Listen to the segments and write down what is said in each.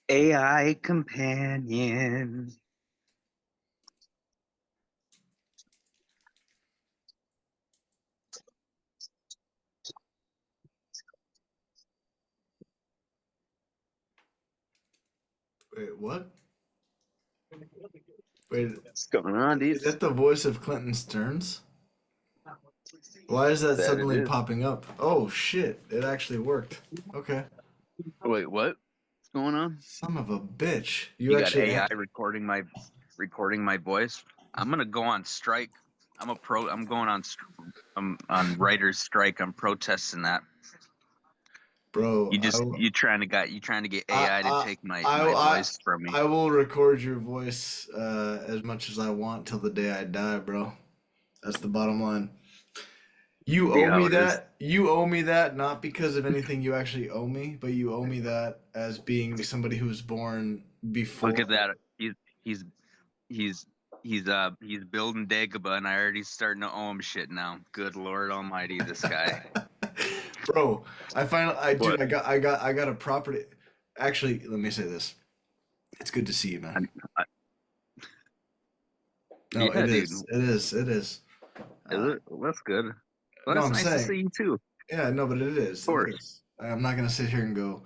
AI companion. Wait, what? Wait, What's going on, is dudes? that the voice of Clinton Stearns? Why is that That it suddenly is. popping up? Oh shit, it actually worked. Okay. Wait, what? What's going on? Son of a bitch. You You got actually AI recording my voice. I'm gonna go on strike. I'm going on. I'm on writer's strike. I'm protesting that. bro, You trying to get I AI to I take my I my I voice from me. I will record your voice as much as I want till the day I die, bro. That's the bottom line. You See owe how me it is. that. You owe me that not because of anything you actually owe me, but you owe me that as being somebody who was born Look before. at that. He's he's he's building Dagobah, and I already starting to owe him shit now. Good Lord Almighty, this guy. Bro, dude, What? I got a property. Actually, let me say this. It's good to see you, man. I, I, No, yeah, it dude. is. It is. It is. Is Uh, it? Well, that's good. Well, no, it's I'm nice to saying, see you too. Of yeah, no, but it is. It course. is. I'm not gonna sit here and go,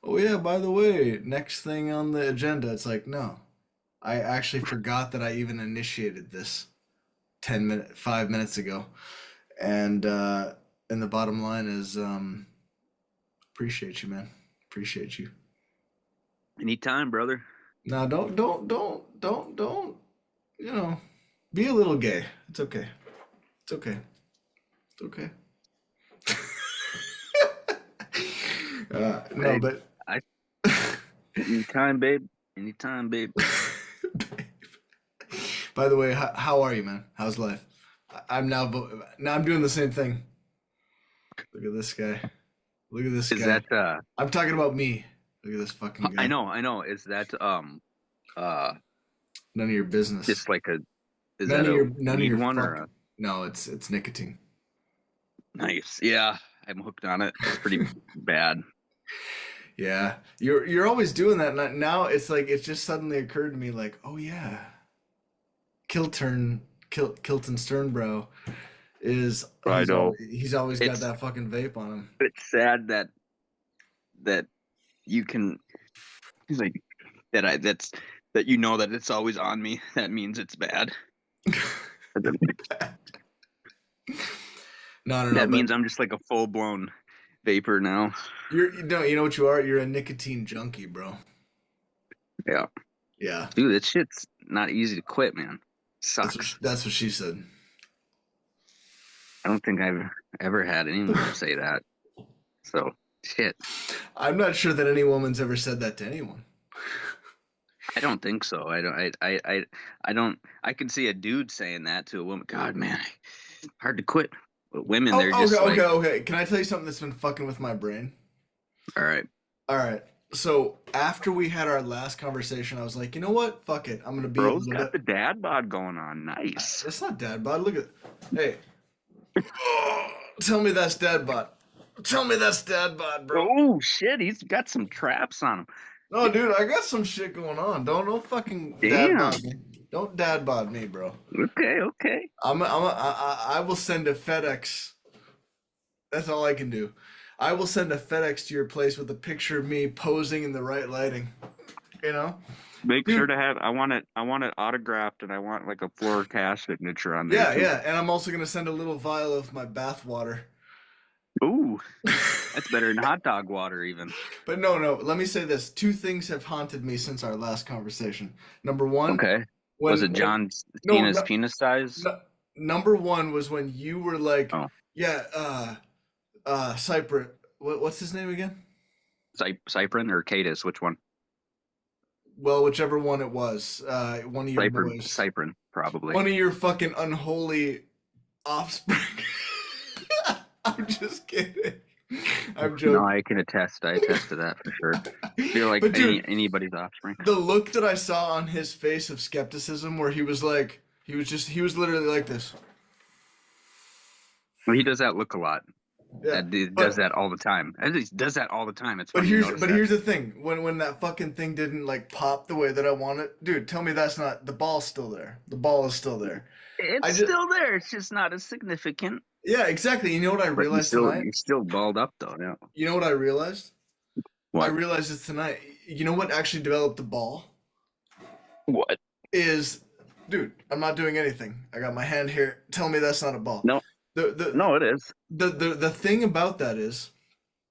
oh yeah, by the way, next thing on the agenda. It's like, no, I actually forgot that I even initiated this 5 minutes ago, and the bottom line is, appreciate you, man. Appreciate you. Anytime, brother. Now, don't. You know, be a little gay. It's okay. It's okay. It's okay. No, Babe, but I anytime, babe. Anytime, babe. by the way, how are you, man? How's life? I'm now I'm doing the same thing. Look at this guy. Look at this Is guy. that I'm talking about me. Look at this fucking I guy. know, I know. Is that uh None of your business. just like a is that a None of weed your one or fuck. a No, it's nicotine. nice? Yeah, I'm hooked on it. It's pretty bad. Yeah, you're always doing that. Now it's like it just suddenly occurred to me, like, oh yeah, Kilton Sternbro is I know. he's always got It's that fucking vape on him. it's sad that you can like that's that you know that it's always on me. That means it's bad. No, That but means I'm just like a full blown vapor now. you know what you are? You're a nicotine junkie, bro. Yeah. Yeah, Dude, that shit's not easy to quit, man. Sucks. that's what she said. I don't think I've ever had anyone say that. So, shit. I'm not sure that any woman's ever said that to anyone. I don't think so. I don't. I can see a dude saying that to a woman. God, man, hard to quit. But women, they're Oh, okay, just like, okay. Can I tell you something that's been fucking with my brain? all right, All right. So after we had our last conversation, I was like, you know what? Fuck it. I'm gonna be a bro's little got bit. the dad bod going on. Nice. That's not dad bod. Look at. Hey, tell me that's dad bod. Tell me that's dad bod, bro. Oh shit, he's got some traps on him. No, dude, I got some shit going on. Don't fucking dad bod Damn. me. Don't dad bod me, bro. Okay, okay. I will send a FedEx. That's all I can do. I will send a FedEx to your place with a picture of me posing in the right lighting. You know, Make sure dude. to have. I want it autographed, and I want like a floor cash signature on there Yeah, too. yeah. And I'm also gonna send a little vial of my bath water. Ooh, that's better than hot dog water, even. But no. Let me say this: two things have haunted me since our last conversation. Number one, Okay. Was it when John no, Cena's no, penis size? no number one was when you were like, Oh, yeah, Cypress. What's his name again? Cyprin or Cadis? Which one? Well, whichever one it was, one of your boys, Cyprin, probably. one of your fucking unholy offspring. I'm just kidding. I'm No, joking. I can attest. I attest to that for sure. Feel like But dude, anybody's offspring. the look that I saw on his face of skepticism, where he was like, he was literally like this. Well, he does that look a lot. Yeah, That dude does but that all the time. That dude does that all the time. It's but funny you here's notice but that. here's the thing. When that fucking thing didn't like pop the way that I want it, dude, tell me that's not the ball's still there. The ball is still there. I It's just still there. It's just not as significant. yeah, exactly. You know what I But you realized still tonight? you're still balled up though. Yeah. You know what I realized? I What? realized this tonight. You know what actually developed the ball? What? Is, dude, I'm not doing anything. I got my hand here. Tell me that's not a ball. No, The the no, it is. the thing about that is,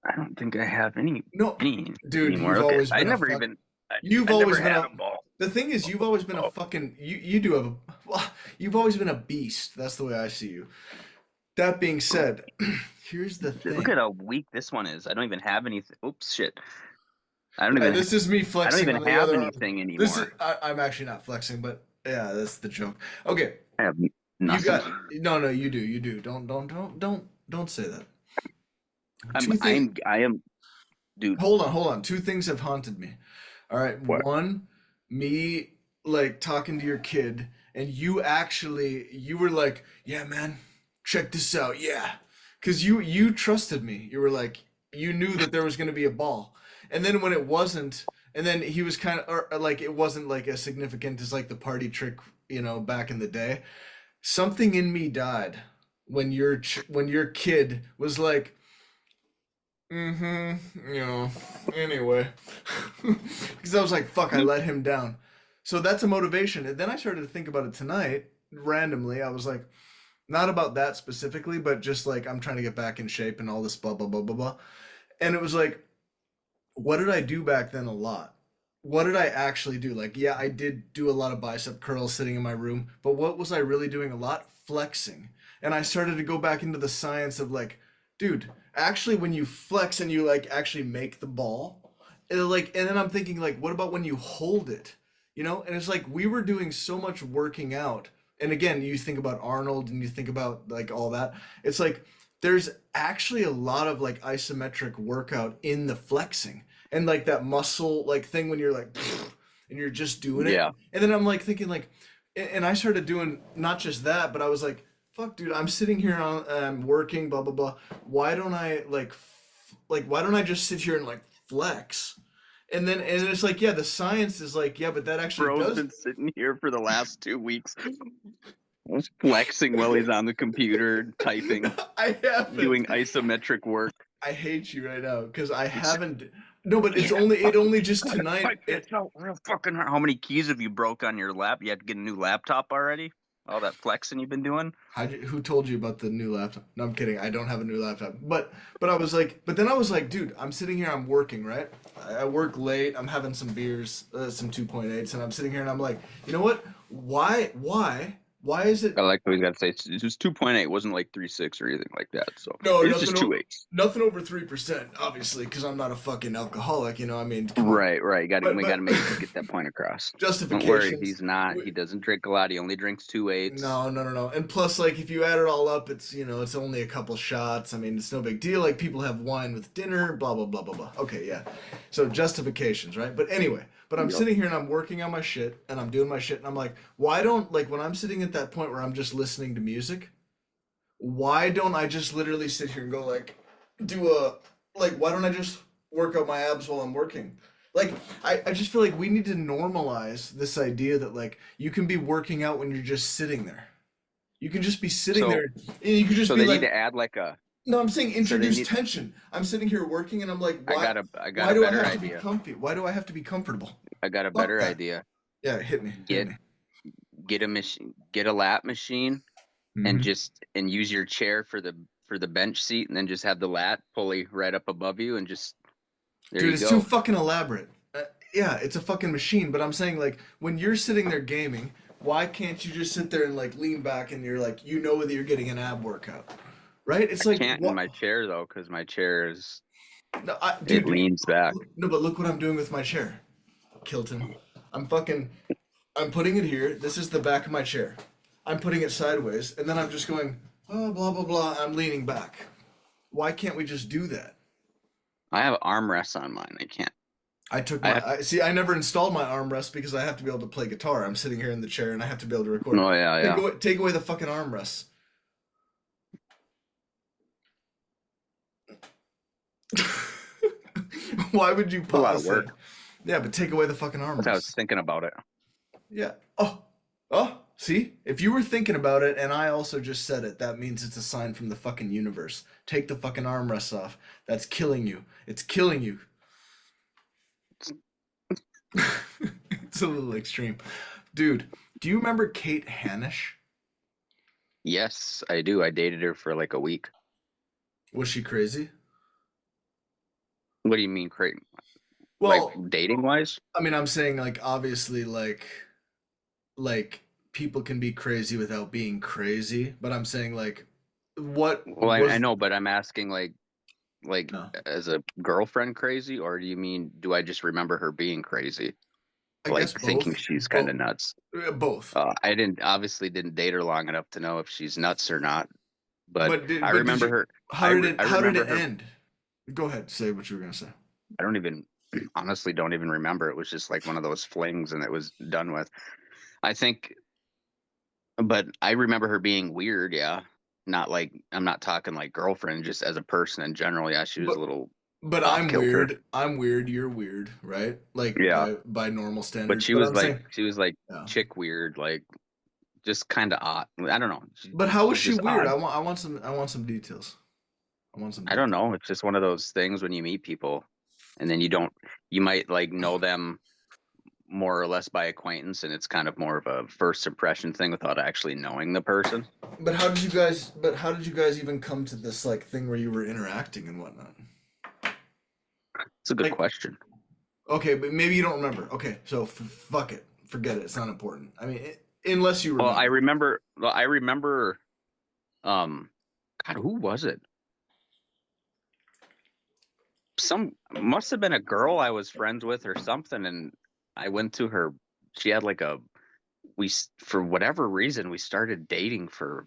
I don't think I have any no, any dude, anymore. you've Okay, always I been a never fuck. even. I You've never always been had a. a ball. The thing is, you've always been a Oh, fucking. You do have a. Well, you've always been a beast. That's the way I see you. That being said, here's the look thing. at how weak this one is. I don't even have anything. Oops, shit. I don't Yeah, even. this is me I don't flexing even on the have other arm. anything This is anymore. I'm actually not flexing, but yeah, that's the joke. Okay, I have you nothing. got no, no, you do, you do. Don't say that. I'm. Two things. I am. Dude. Hold on. Two things have haunted me. All right, What? one, me like talking to your kid, and you were like, yeah, man, check this out, yeah, because you trusted me. You were like, you knew that there was gonna be a ball, and then when it wasn't, and then he was kind of or, like it wasn't like as significant as like the party trick, back in the day. Something in me died when your kid was like, anyway. Because I was like, fuck, I let him down. So that's a motivation. And then I started to think about it tonight, randomly. I was like, not about that specifically, but just like I'm trying to get back in shape and all this blah, blah, blah, blah, blah. And it was like, what did I do back then a lot? What did I actually do? Like, yeah, I did do a lot of bicep curls sitting in my room, but what was I really doing a lot? Flexing. And I started to go back into the science of like, dude, actually when you flex and you like actually make the ball, and then I'm thinking like, what about when you hold it? And it's like we were doing so much working out. And again, you think about Arnold and you think about like all that. It's like there's actually a lot of like isometric workout in the flexing and like that muscle like thing when you're like and you're just doing it. Yeah. And then I'm like thinking like, and I started doing not just that, but I was like, fuck, dude, I'm sitting here on working, blah blah blah. Why don't I why don't I just sit here and like flex? And it's like, yeah, the science is like, yeah, but that actually Bro's does. been sitting here for the last 2 weeks, flexing while he's on the computer, typing, I haven't. doing isometric work. I hate you right now because I haven't. No, but Yeah, it only just gotta tonight. type this out real fucking hard. How many keys have you broke on your lap? You had to get a new laptop already? All that flexing you've been doing? Who told you about the new laptop? No, I'm kidding. I don't have a new laptop. But I was like, but then I was like, dude, I'm sitting here, I'm working, right? I work late. I'm having some beers, some 2.8s, and I'm sitting here and I'm like, you know what? Why is it? I like what he's got to say. It was 2.8. It wasn't like 3.6 or anything like that. So No, it was just 2.8. nothing over 3%, obviously, because I'm not a fucking alcoholic. I mean, come on. Right, right. But We got to make get that point across. Don't worry, justifications. he's not. He doesn't drink a lot. He only drinks 2.8s. No, no, no, no. And plus, like, if you add it all up, it's only a couple shots. I mean, it's no big deal. Like, people have wine with dinner, blah, blah, blah, blah, blah. Okay, yeah. So, justifications, right? But anyway, I'm Yep. sitting here and I'm working on my shit and I'm doing my shit and I'm like, why don't, like, when I'm sitting at that point where I'm just listening to music, why don't I just literally sit here and go, like, why don't I just work out my abs while I'm working? Like, I just feel like we need to normalize this idea that, like, you can be working out when you're just sitting there. You can just be sitting So there and you can just so be they need like, to add like a. no, I'm saying So they introduce need. tension. I'm sitting here working and I'm like, I got why a do I better have to be idea. comfy? Why do I have to be comfortable? I got a Fuck better that. idea. Yeah, hit me, hit Get me. get a machine. Get a lap machine and Hmm. use your chair for the bench seat, and then just have the lat pulley right up above you, and just there Dude, you it's too go. fucking elaborate. Yeah, it's a fucking machine, but I'm saying like when you're sitting there gaming, why can't you just sit there and like lean back and you're like you know that you're getting an ab workout, right? It's I like can't in what? my chair though, because my chair is No, it dude, leans back. no, but look what I'm doing with my chair, Kilton. I'm fucking, I'm putting it here. This is the back of my chair. I'm putting it sideways, and then I'm just going, oh, blah blah blah. I'm leaning back. Why can't we just do that? I have armrests on mine. I can't. I have. See, I never installed my armrest because I have to be able to play guitar. I'm sitting here in the chair and I have to be able to record. Oh yeah, yeah. Take away the fucking armrests. Why would you It's a lot of pause work. then? Yeah, but take away the fucking That's how I was armrest. thinking about it. Yeah. Oh, oh, see? If you were thinking about it and I also just said it, that means it's a sign from the fucking universe. Take the fucking armrests off. That's killing you. It's killing you. It's a little extreme. Dude, do you remember Kate Hanish? Yes, I do. I dated her for like a week. Was she crazy? What do you mean, like Well, dating wise? I mean, I'm saying like obviously like people can be crazy without being crazy, but I'm saying like what Well, I was know, but I'm asking like no. as a girlfriend crazy, or do you mean do I just remember her being crazy, I guess like thinking both. she's kind Both. of nuts? Both. I didn't obviously didn't date her long enough to know if she's nuts or not, but I But did remember you her. I how did remember it her. end? Go ahead, say what you were gonna say. I don't even honestly don't even remember. It was just like one of those flings, and it was done with. I think, but I remember her being weird. Yeah, not like I'm not talking like girlfriend, just as a person in general. Yeah, she was a But little but off I'm kilter. weird. I'm weird. You're weird, right? Like Yeah, by normal but standards. But I'm saying, she was like yeah. chick weird, like just kind of odd. I don't know. But how was She's she just weird? odd. I want some details. I want some I don't details. know. It's just one of those things when you meet people, and then you don't. You might like know them more or less by acquaintance, and it's kind of more of a first impression thing without actually knowing the person. But how did you guys even come to this like thing where you were interacting and whatnot? It's a good Like, question. okay, but maybe you don't remember. Okay, so fuck it. Forget it. It's not important. I mean, unless you Well, I remember. remember. Well, I remember. Um, God, who was it? Some must have been a girl I was friends with or something, and I went to her. She had like a for whatever reason we started dating for,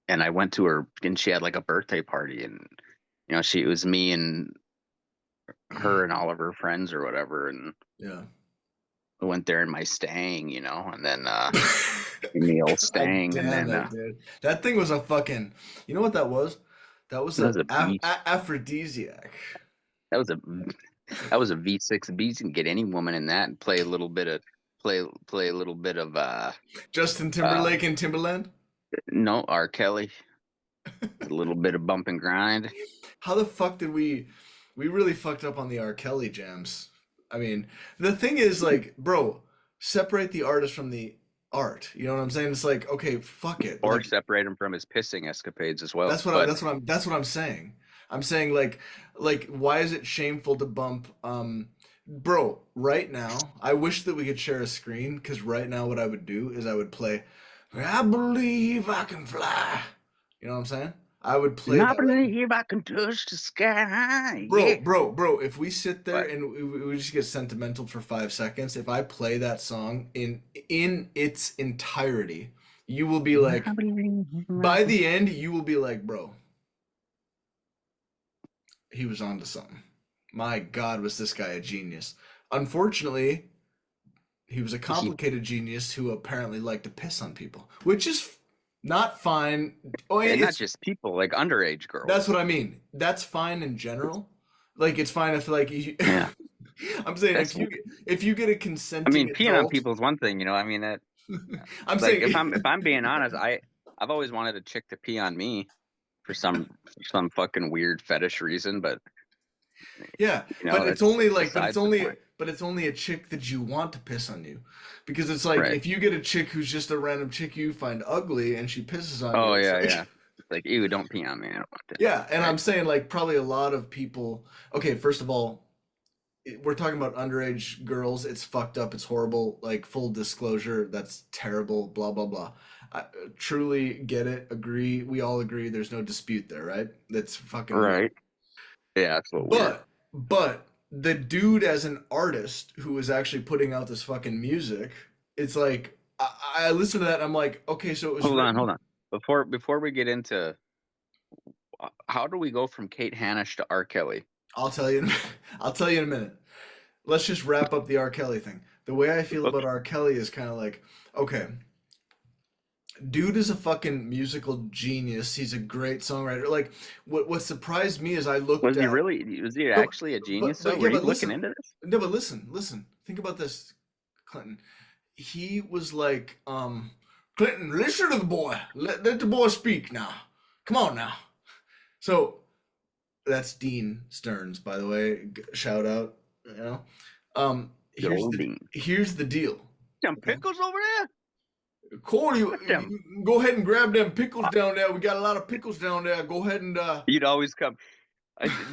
and I went to her, and she had like a birthday party, and she it was me and her and all of her friends or whatever, and Yeah. I went there in my Stang, and then in the old God Stang, and damn then it, dude. That thing was a fucking. You know what that was? That was that was a, a beast. aphrodisiac. That was a that was a V6 beast. You can get any woman in that and play a little bit of Justin uh Timberlake and Timberland. no R. Kelly, a little bit of bump and grind. How the fuck did we really fucked up on the R. Kelly jams? I mean, the thing is like, bro, separate the artist from the art. You know what I'm saying? It's like, okay, fuck it. Or Like separate him from his pissing escapades as well. But that's what I'm saying. I'm saying like why is it shameful to bump bro, right now, I wish that we could share a screen because right now what I would do is I would play I believe I can fly. You know what I'm saying? I would play I that right now. believe I can touch the sky. Yeah. Bro, if we sit there But and we just get sentimental for 5 seconds, if I play that song in its entirety, you will be I like, believe I by can. the end, you will be like, bro, he was onto something. My God, was this guy a genius? Unfortunately, he was a He, complicated genius who apparently liked to piss on people, which is not fine. Oh, and not it's just people, like underage that's girls. what I mean. That's fine in general. Like it's fine if like you, Yeah. I'm saying That's if you get a I consenting mean, peeing on adult, people is one thing, I mean that I'm like saying if I'm being honest, I've always wanted a chick to pee on me for some fucking weird fetish reason, but yeah, but it's that's only like besides the point. but it's only a chick that you want to piss on you. Because it's like Right. if you get a chick who's just a random chick you find ugly and she pisses on you, Oh it's yeah, like yeah. Like, ew, don't pee on me. I don't want to. yeah, and Right. I'm saying like probably a lot of people okay, first of all, we're talking about underage girls. It's fucked up. It's horrible. Like full disclosure, that's terrible. Blah blah blah. I truly get it. Agree. We all agree. There's no dispute there, right? That's fucking weird. Right. Yeah, that's a little weird. But the dude as an artist who is actually putting out this fucking music, it's like I listen to that. And I'm like, okay, so it was Hold written. on. Before we get into how do we go from Kate Hanish to R. Kelly? I'll tell you. I'll tell you in a minute. Let's just wrap up the R. Kelly thing. The way I feel about Okay. R. Kelly is kind of like, okay, Dude is a fucking musical genius. He's a great songwriter. Like what surprised me is I looked Was he at really? Was he no, actually a genius though? but yeah, Were you but looking listen, into this? no, but listen. Think about this, Clinton. He was like, Clinton, listen to the boy. Let the boy speak now. Come on now. So that's Dean Stearns, by the way. Shout out. You know, Good old Dean. here's the deal. Some Okay, pickles over there. Corey, Put them. you go ahead and grab them pickles down there. We got a lot of pickles down there. Go ahead and You'd always come.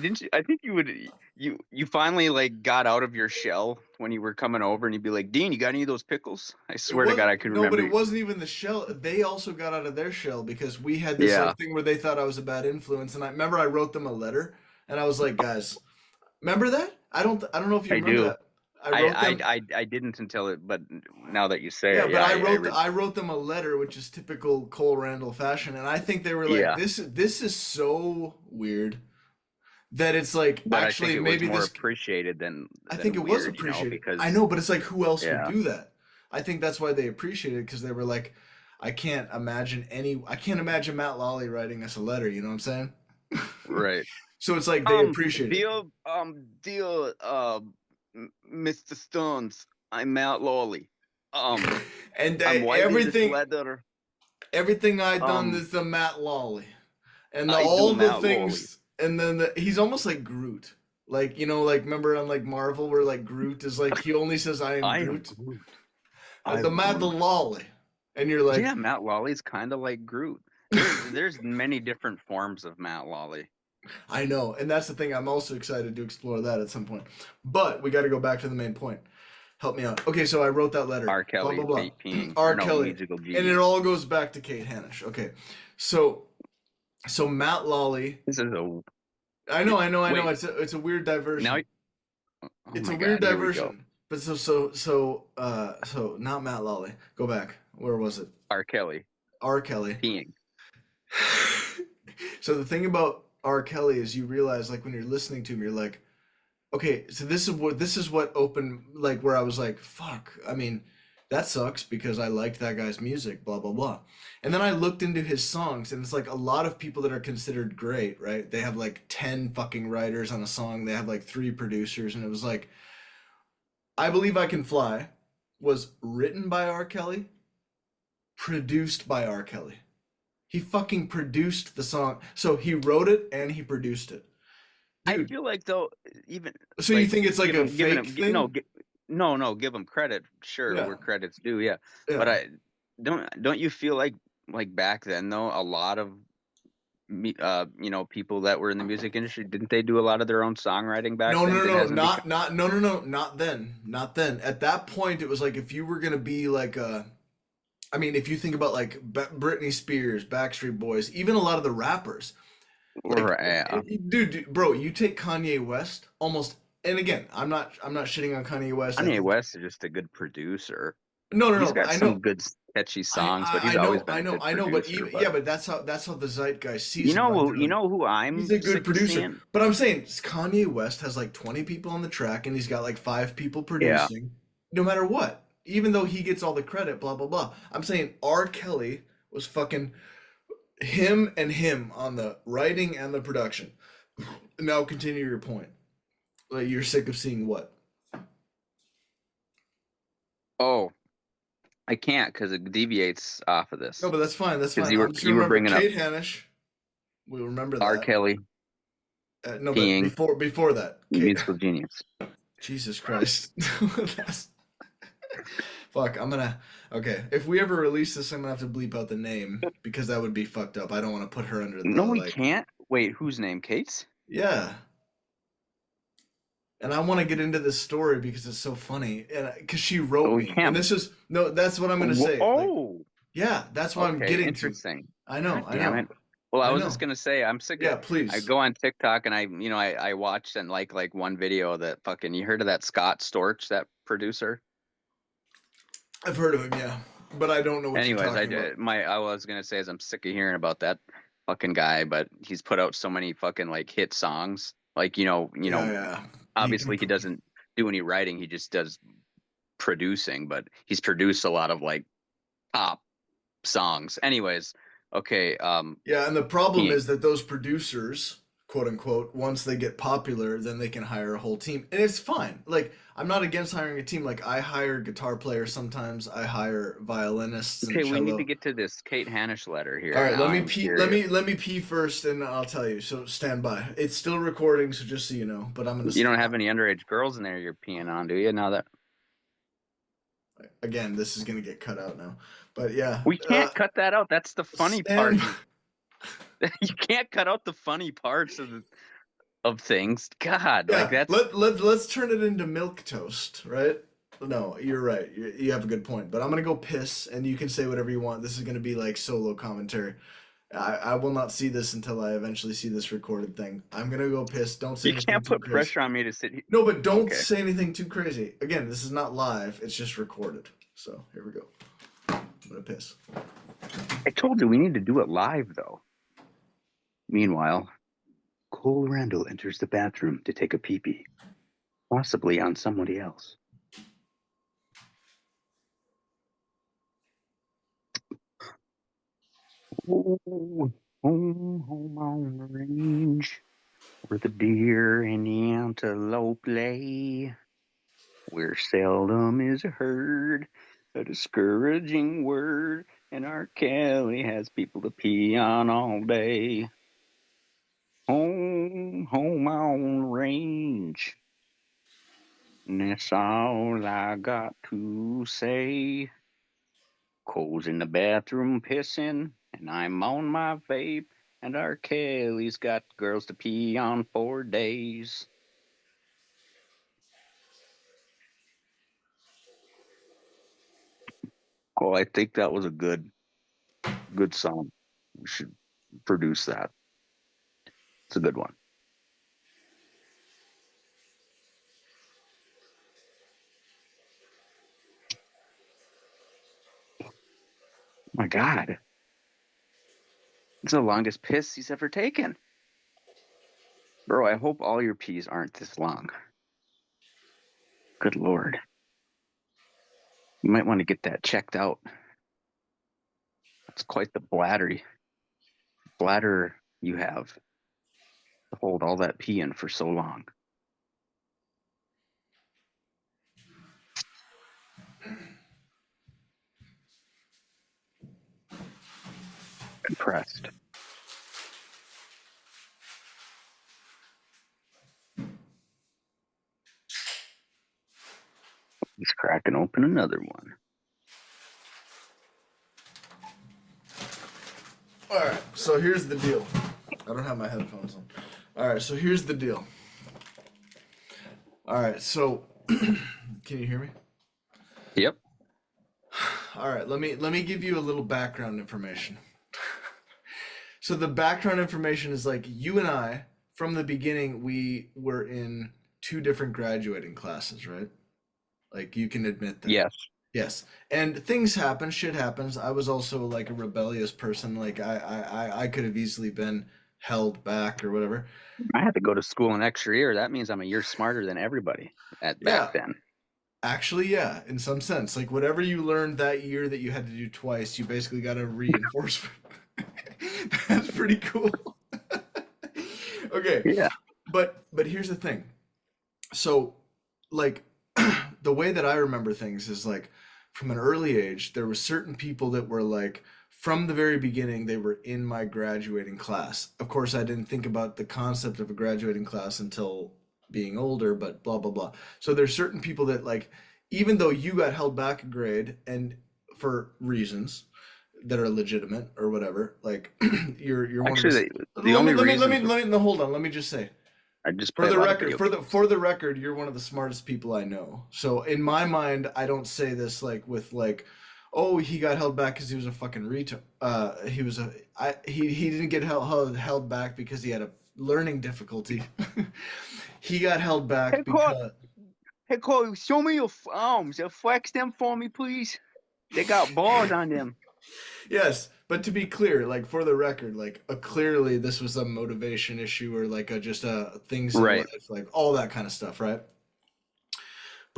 Didn't you? I think you would. You finally like got out of your shell when you were coming over, and you'd be like, "Dean, you got any of those pickles?" I it swear to was God, I could no, but remember. it wasn't even the shell. They also got out of their shell because we had this like Yeah, thing where they thought I was a bad influence, and I remember I wrote them a letter, and I was like, guys, remember that? I don't know if you I remember do. that. I wrote them. I didn't until it, but now that you say Yeah, it, but yeah, I I wrote them a letter, which is typical Cole Randall fashion, and I think they were like, yeah. this is so weird that it's like But I think actually it was maybe more this. appreciated I think than it was weird, appreciated. I because know, but it's like who else would yeah, do that? I think that's why they appreciated it because they were like, I can't imagine Matt Lawley writing us a letter. You know what I'm saying? right. So it's like they appreciate it. Dear Mr. Stones, I'm Matt Lawley. Um, And I'm writing this letter. everything I done Um, is the Matt Lawley, and I do all the Matt Lawley. things, and then he's almost like Groot. Like like remember on like Marvel where like Groot is like he only says I am I am Groot, Groot. I the am Matt Groot. Lawley, and you're like Yeah, Matt Lawley's kind of like Groot. There's many different forms of Matt Lawley. I know, and that's the thing. I'm also excited to explore that at some point. But we got to go back to the main point. Help me out. Okay, so I wrote that letter. R. Blah blah Kelly blah. peeing, or R. no, Kelly, musical and it genius. all goes back to Kate Hanish. Okay, so Matt Lawley. This is a I know. wait. It's a weird Now, diversion. oh It's a my weird God, here we go. diversion. But so not Matt Lawley. Go back. Where was it? R. Kelly R. Kelly. peeing. So the thing about R. Kelly is you realize like when you're listening to him, you're like, okay, so this is what opened like where I was like, fuck. I mean, that sucks because I liked that guy's music, blah blah blah. And then I looked into his songs, and it's like a lot of people that are considered great, right? They have like 10 fucking writers on a song. They have like 3 producers, and it was like, I Believe I Can Fly was written by R. Kelly, produced by R. Kelly. He fucking produced the song. So he wrote it and he produced it. I Dude, feel like though, even so you like think it's like a giving fake him thing? no, give him credit, sure, Yeah. where credit's due, yeah. But Yeah. I don't you feel like back then though, a lot of people that were in the music industry, didn't they do a lot of their own songwriting back then? It hasn't become Not then. Not then. At that point, it was like if you were gonna be like a, I mean, if you think about like Britney Spears, Backstreet Boys, even a lot of the rappers, like, right. bro, you take Kanye West, almost, and again, I'm not shitting on Kanye West. I Kanye think West is just a good producer. He's no, got I know, some good catchy songs, but he's always been a good I know, but producer. even But yeah, but that's how the zeitgeist sees him. Like they're you like, know who he's I'm a good sick of producer. seeing? But I'm saying Kanye West has like 20 people on the track and he's got like 5 people Yeah. producing, no matter what. Even though he gets all the credit, blah blah blah. I'm saying R. Kelly was fucking him on the writing and the production. Now continue your point. Like you're sick of seeing what? Oh, I can't because it deviates off of No, this. but that's fine. That's Because fine. I'm just gonna you were remember bringing up Kate Hanish. We remember R. that. Kelly No, but peeing, before that, Kate. musical genius. Jesus Christ. That's, fuck. I'm gonna. Okay, if we ever release this, I'm gonna have to bleep out the name because that would be fucked up. I don't want to put her under the No, we like. can't. Wait, whose name? Kate's? Yeah, and I want to get into this story because it's so funny, and because she Oh, wrote we me, and can't. this is no. That's what I'm gonna say. Like, Oh, yeah, that's what I'm okay, getting to. interesting. I know. God I damn know. it. Well, I I was just know. gonna say I'm sick Yeah, of. I please. go on TikTok and I watched and like one video that fucking you heard of that Scott Storch, that producer. I've heard of him. Yeah, but I don't know what you're Anyways, talking about. I was gonna say is I'm sick of hearing about that fucking guy, but he's put out so many fucking like hit songs. Like Yeah, yeah. He can. obviously he doesn't do any writing, he just does producing, but he's produced a lot of like top. songs. Anyways, okay. Yeah, and the problem He, is that those producers, quote unquote, once they get popular, then they can hire a whole team. And it's fine. Like, I'm not against hiring a team. Like, I hire guitar players sometimes, I hire violinists and okay, we need to cello. get to this Kate Hanish letter All here. right, Now let me I'm pee. Let curious. me pee first, and I'll tell you. So stand by. It's still recording, so just so you know. But I'm gonna You don't stop. have any underage girls in there you're peeing on, do you? Now that Again, this is gonna get cut out now. But yeah, we can't cut that out. That's the funny part. stand. You can't cut out the funny parts of things. God, like Yeah, that's let's turn it into milk toast, right? No, you're right. You have a good point. But I'm gonna go piss, and you can say whatever you want. This is gonna be like solo commentary. I will not see this until I eventually see this recorded thing. I'm gonna go piss. Don't say you anything can't too put crazy. pressure on me to sit here. No, but don't Okay. say anything too crazy. Again, this is not live. It's just recorded. So here we go. I'm gonna piss. I told you we need to do it live though. Meanwhile, Cole Randall enters the bathroom to take a pee-pee, possibly on somebody else. Oh, home on the range, where the deer and the antelope lay, where seldom is heard a discouraging word, and our Kelly has people to pee on all day. Home on the range, and that's all I got to say. Cole's in the bathroom pissing, and I'm on my vape, and our Kelly's got girls to pee on for days. Oh, I think that was a good song. We should produce that. It's a good one. My God, it's the longest piss he's ever taken. Bro, I hope all your pees aren't this long. Good Lord. You might want to get that checked out. That's quite the bladder you have to hold all that pee in for so long. Impressed. He's cracking open another one. All right. So here's the deal. I don't have my headphones on. All right. So here's the deal. All right. So can you hear me? Yep. All right. Let me give you a little background information. So the background information is like you and I, from the beginning, we were in two different graduating classes, right? Like you can admit that. Yes. Yes. And things happen, shit happens. I was also like a rebellious person. Like I could have easily been held back or whatever. I had to go to school an extra year. That means I'm a year smarter than everybody at back Yeah. then. Actually, yeah, in some sense. Like whatever you learned that year that you had to do twice, you basically got a reinforcement. That's pretty cool. Okay. Yeah. But here's the thing. So like the way that I remember things is like from an early age, there were certain people that were like from the very beginning, they were in my graduating class. Of course, I didn't think about the concept of a graduating class until being older, but blah blah blah. So there's certain people that like even though you got held back a grade and for reasons that are legitimate or whatever, like you're one of the Actually, the only reason for let me no, hold on, let me just say I just for play a the lot of record, video games. for the record, you're one of the smartest people I know. So in my mind, I don't say this like with like, oh, he got held back because he was a fucking retard. He was a he didn't get held back because he had a learning difficulty. He got held Hey back Cole, because hey Cole, show me your arms. Flex them for me, please. They got balls on them. yes, but to be clear, like for the record, like clearly this was a motivation issue or like a just things in Right. life, like all that kind of stuff, right?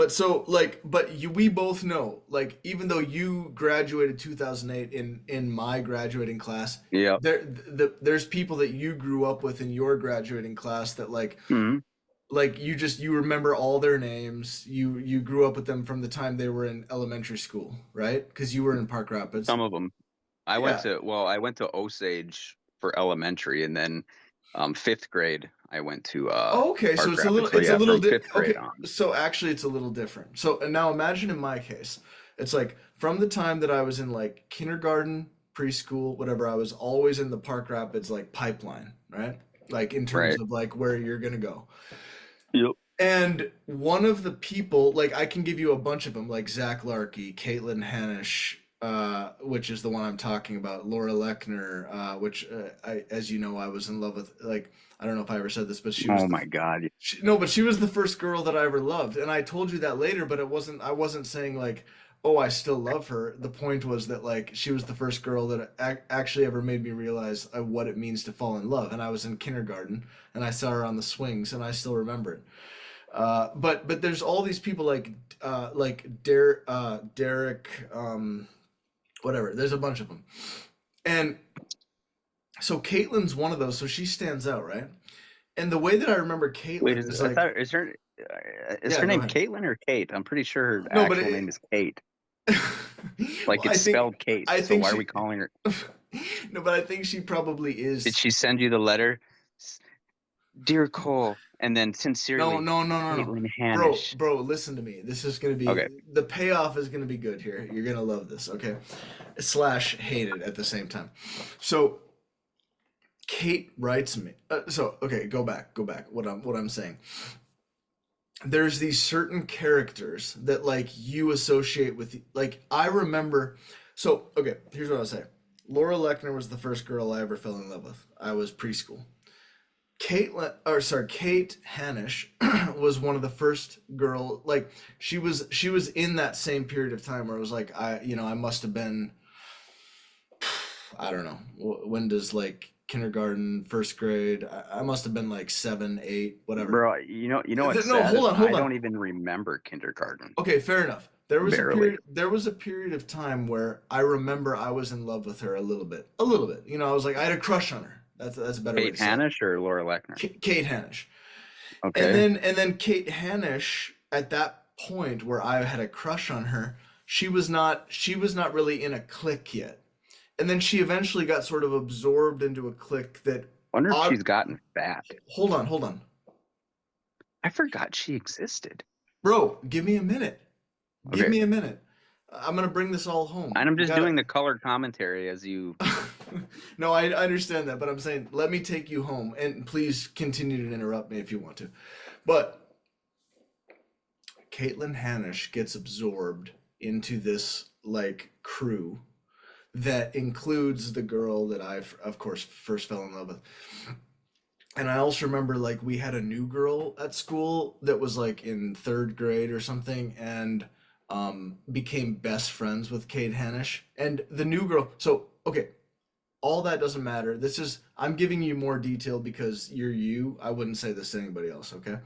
But so like, but we both know, like, even though you graduated 2008 in my graduating class, Yep. there's people that you grew up with in your graduating class that Hmm. like you remember all their names. You grew up with them from the time they were in elementary school, right? Because you were in Park Rapids. Some of them. Yeah. I went to Osage for elementary, and then fifth grade I went to Oh, okay, so Park Rapids. So it's a yeah, little from fifth grade okay. on. So actually, it's a little different. So and now imagine in my case, it's like from the time that I was in like kindergarten, preschool, whatever, I was always in the Park Rapids like pipeline, right? Like in terms Right. of like where you're gonna go. Yep. And one of the people, like I can give you a bunch of them, like Zach Larkey, Caitlin Hanish, which is the one I'm talking about, Laura Lechner, which as you know, I was in love with. Like I don't know if I ever said this, but Oh my God. no, but she was the first girl that I ever loved, and I told you that later. But it wasn't. I wasn't saying like, oh, I still love her. The point was that like she was the first girl that actually ever made me realize what it means to fall in love. And I was in kindergarten, and I saw her on the swings, and I still remember it. But there's all these people like Derek, whatever. There's a bunch of them, and so Caitlin's one of those. So she stands out, right? And the way that I remember Wait, Caitlin is is I like, thought is yeah, her go name ahead. Caitlin or Kate? I'm pretty sure her No, but actual name is Kate. well, Like it's spelled Kate. I So think why are we she calling her? no, but I think she probably Did is. she send you the letter? Dear Cole, and then No, sincerely, no, no, no, no. Caitlin Bro, Hanish. bro, listen to me. This is gonna Okay. be the payoff is gonna be good here. You're gonna love this, okay? Slash hate it at the same time. So Kate writes me. So okay, go back. What I'm saying. There's these certain characters that like you associate with. Like I remember. So okay, here's what I'll say. Laura Lechner was the first girl I ever fell in love with. I was preschool. Kate Hanish was one of the first girl. Like she was in that same period of time where it was like I must have been I don't know when does like kindergarten, first grade. I must have been like 7, 8, whatever. Bro, you know what's No, sad is hold I on. don't even remember kindergarten. Okay, fair enough. Barely. There was a period of time where I remember I was in love with her a little bit. A little bit. You know, I was like I had a crush on her. That's a better way Kate to say it. Hanish or Laura Lechner? Kate Hanish. Okay. And then Kate Hanish at that point where I had a crush on her, she was not really in a clique yet. And then she eventually got sort of absorbed into a clique that Wonder if odd she's gotten fat. hold on. I forgot she existed. Bro, give me a minute. Give Okay. me a minute. I'm gonna bring this all home. And I'm You just gotta doing the color commentary as you. No, I understand that, but I'm saying let me take you home and please continue to interrupt me if you want to. But Caitlin Hanish gets absorbed into this like crew that includes the girl that I, of course, first fell in love with. And I also remember like we had a new girl at school that was like in third grade or something, and became best friends with Kate Hanish. And the new girl, so okay, all that doesn't matter. This is I'm giving you more detail because you're you. I wouldn't say this to anybody else, okay?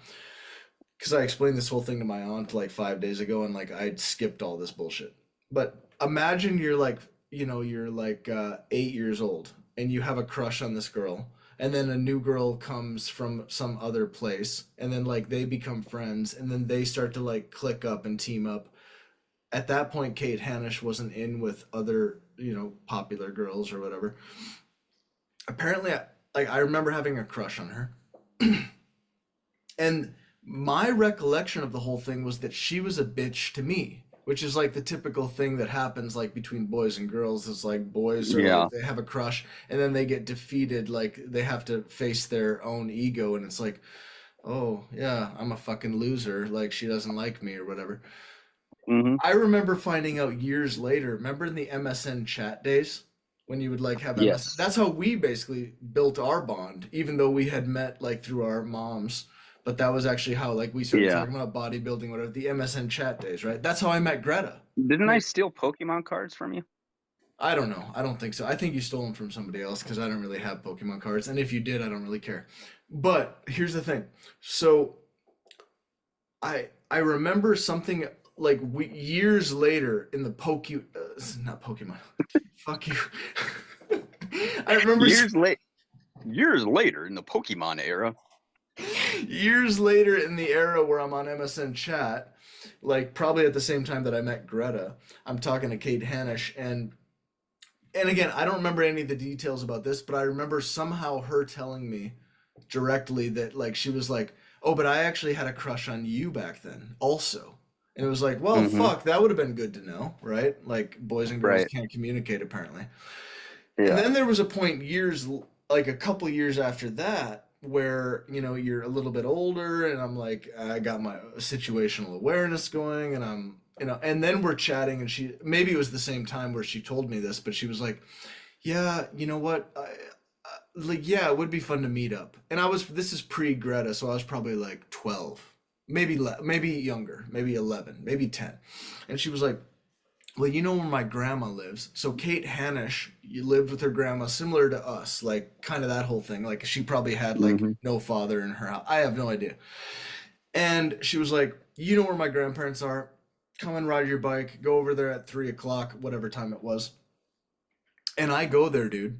Because I explained this whole thing to my aunt like 5 days ago, and like I'd skipped all this bullshit. But imagine you're like, you're like 8 years old, and you have a crush on this girl, and then a new girl comes from some other place, and then like they become friends, and then they start to like click up and team up. At that point, Kate Hanish wasn't in with other, popular girls or whatever. Apparently, I remember having a crush on her. And my recollection of the whole thing was that she was a bitch to me, which is like the typical thing that happens like between boys and girls. Is like boys are like Yeah. they have a crush and then they get defeated, like they have to face their own ego, and it's like, oh yeah, I'm a fucking loser. Like she doesn't like me or whatever. Hmm. I remember finding out years later. Remember in the MSN chat days when you would like have MSN? Yes. That's how we basically built our bond, even though we had met like through our moms. But that was actually how like we started Yeah. talking about bodybuilding, whatever. The MSN chat days, right? That's how I met Greta. I Didn't I mean, steal Pokemon cards from you? I don't know. I don't think so. I think you stole them from somebody else because I don't really have Pokemon cards, and if you did, I don't really care. But here's the thing. So I remember something like years later in the not Pokemon. Fuck you. I remember Years late, years later in the Pokemon era. years later in the era where I'm on MSN chat, like probably at the same time that I met Greta, I'm talking to Kate Hanish, and again, I don't remember any of the details about this, but I remember somehow her telling me directly that like she was like, "Oh, but I actually had a crush on you back then, also." And it was like, "Well, Hmm. fuck, that would have been good to know, right? Like boys and girls Right. can't communicate apparently." And Yeah. then there was a point like a couple years after that, where, you're a little bit older and I'm like, I got my situational awareness going and and then we're chatting and maybe it was the same time where she told me this, but she was like, yeah, you know what? Like, yeah, it would be fun to meet up. And this is pre Greta, so I was probably like 12, maybe younger, maybe 11, maybe 10. And she was like, well, you know where my grandma lives. So Kate Hanish, you lived with her grandma, similar to us, like kind of that whole thing. Like she probably had like Hmm. no father in her house. I have no idea. And she was like, you know where my grandparents are. Come and ride your bike. Go over there at 3 o'clock, whatever time it was. And I go there, dude.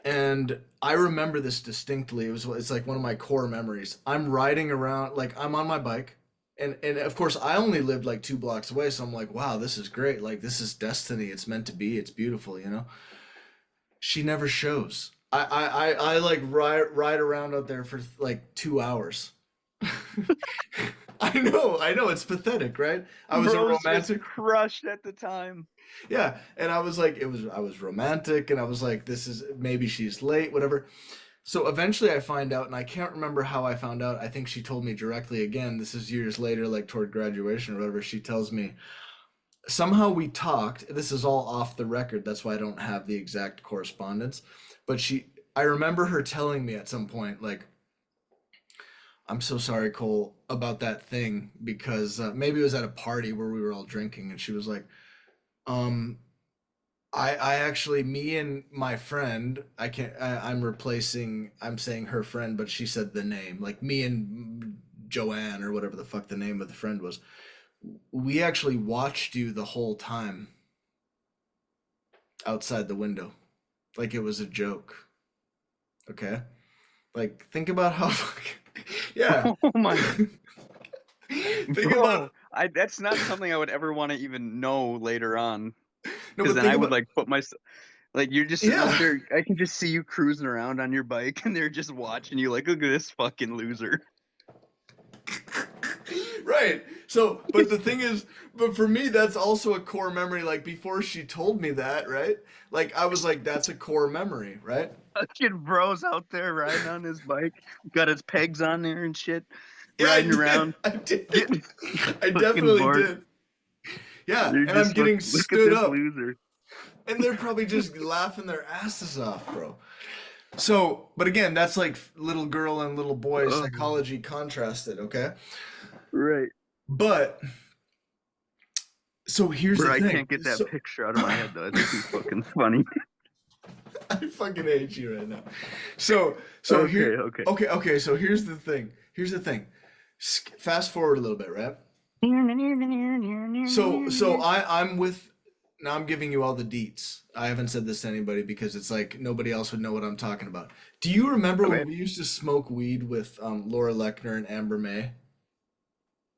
And I remember this distinctly. It's like one of my core memories. I'm riding around, like I'm on my bike, and of course I only lived like 2 blocks away, so I'm like, wow, this is great. Like this is destiny. It's meant to be. It's beautiful, you know. She never shows. I like ride around out there for like 2 hours. I know, it's pathetic, right? I was a Bro's just romantic. crushed at the time. Yeah, and I was like, I was romantic, and I was like, this is maybe she's late, whatever. So eventually I find out, and I can't remember how I found out. I think she told me directly again. This is years later, like toward graduation or whatever. She tells me somehow we talked. This is all off the record. That's why I don't have the exact correspondence. But I remember her telling me at some point, like, I'm so sorry, Cole, about that thing because maybe it was at a party where we were all drinking, and she was like, um, I actually, me and my friend, I'm saying her friend, but she said the name. Like me and Joanne or whatever the fuck the name of the friend was. We actually watched you the whole time outside the window. Like it was a joke. Okay? Like think about how yeah. Oh my, Think about bro. That's not something I would ever want to even know later on. no, Because but then think I would about like put myself like you're just sitting out yeah. there. I can just see you cruising around on your bike, and they're just watching you. Like, look at this fucking loser. Right. So, but the thing is, but for me, that's also a core memory. Like before she told me that, right? Like I was like, that's a core memory, right? Fucking bro's out there riding on his bike, got his pegs on there and shit, Yeah, I riding did. around, I did. getting I fucking definitely bored. did. Yeah, They're and I'm just look getting look at stood this up, loser. and they're probably just laughing their asses off, bro. So, but again, that's like little girl and little boy Oh, psychology contrasted, okay? right. But so here's the Bro, I thing. can't get that So picture out of my head though. It's too fucking funny. I fucking hate you right now. So Okay, here, okay. okay. So here's the thing. Here's the thing. Fast forward a little bit, right? So I'm with. Now I'm giving you all the deets. I haven't said this to anybody because it's like nobody else would know what I'm talking about. Do you remember when Okay. we used to smoke weed with Laura Lechner and Amber May?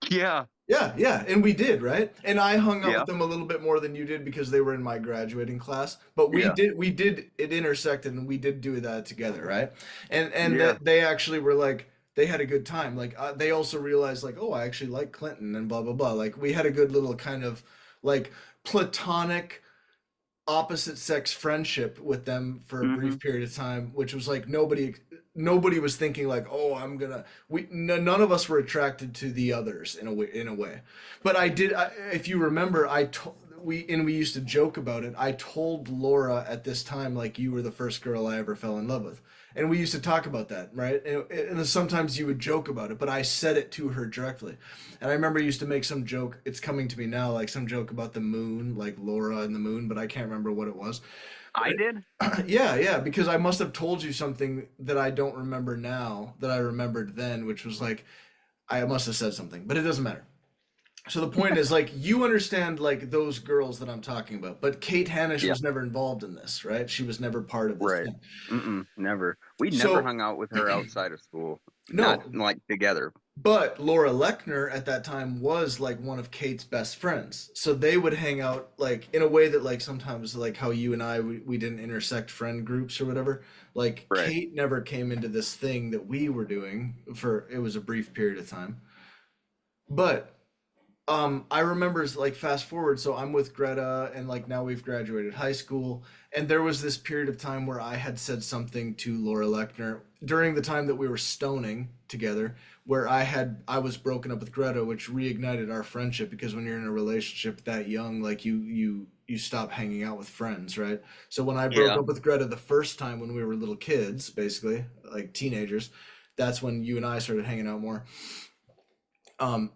Yeah, Yeah, yeah, and we did, right? And I hung out with yeah, them a little bit more than you did because they were in my graduating class. But yeah, we did it intersected, and we did do that together, right? And yeah. that they actually were like they had a good time. Like they also realized like, oh, I actually like Clinton and blah blah blah. Like we had a good little kind of like platonic opposite sex friendship with them for a Hmm. brief period of time, which was like nobody was thinking like, oh, none of us were attracted to the others in a way. But if you remember, we used to joke about it. I told Laura at this time like you were the first girl I ever fell in love with. And we used to talk about that, right? And sometimes you would joke about it, but I said it to her directly. And I remember I used to make some joke, it's coming to me now, like some joke about the moon, like Laura and the moon, but I can't remember what it was. I did. Yeah, yeah, because I must have told you something that I don't remember now that I remembered then, which was like I must have said something, but it doesn't matter. So the point is, like, you understand, like, those girls that I'm talking about, but Kate Hanish Yeah, was never involved in this, right? She was never part of this right. thing. Never. We never So, hung out with her outside of school. Not no, like together. but Laura Lechner at that time was like one of Kate's best friends. So they would hang out like in a way that like sometimes like how you and I we didn't intersect friend groups or whatever. Like Right. Kate never came into this thing that we were doing for it was a brief period of time. But I remember like fast forward, so I'm with Greta and like now we've graduated high school and there was this period of time where I had said something to Laura Lechner during the time that we were stoning together where I was broken up with Greta, which reignited our friendship because when you're in a relationship that young, like you stop hanging out with friends, right? So when I broke Yeah. up with Greta the first time when we were little kids, basically, like teenagers, that's when you and I started hanging out more. Um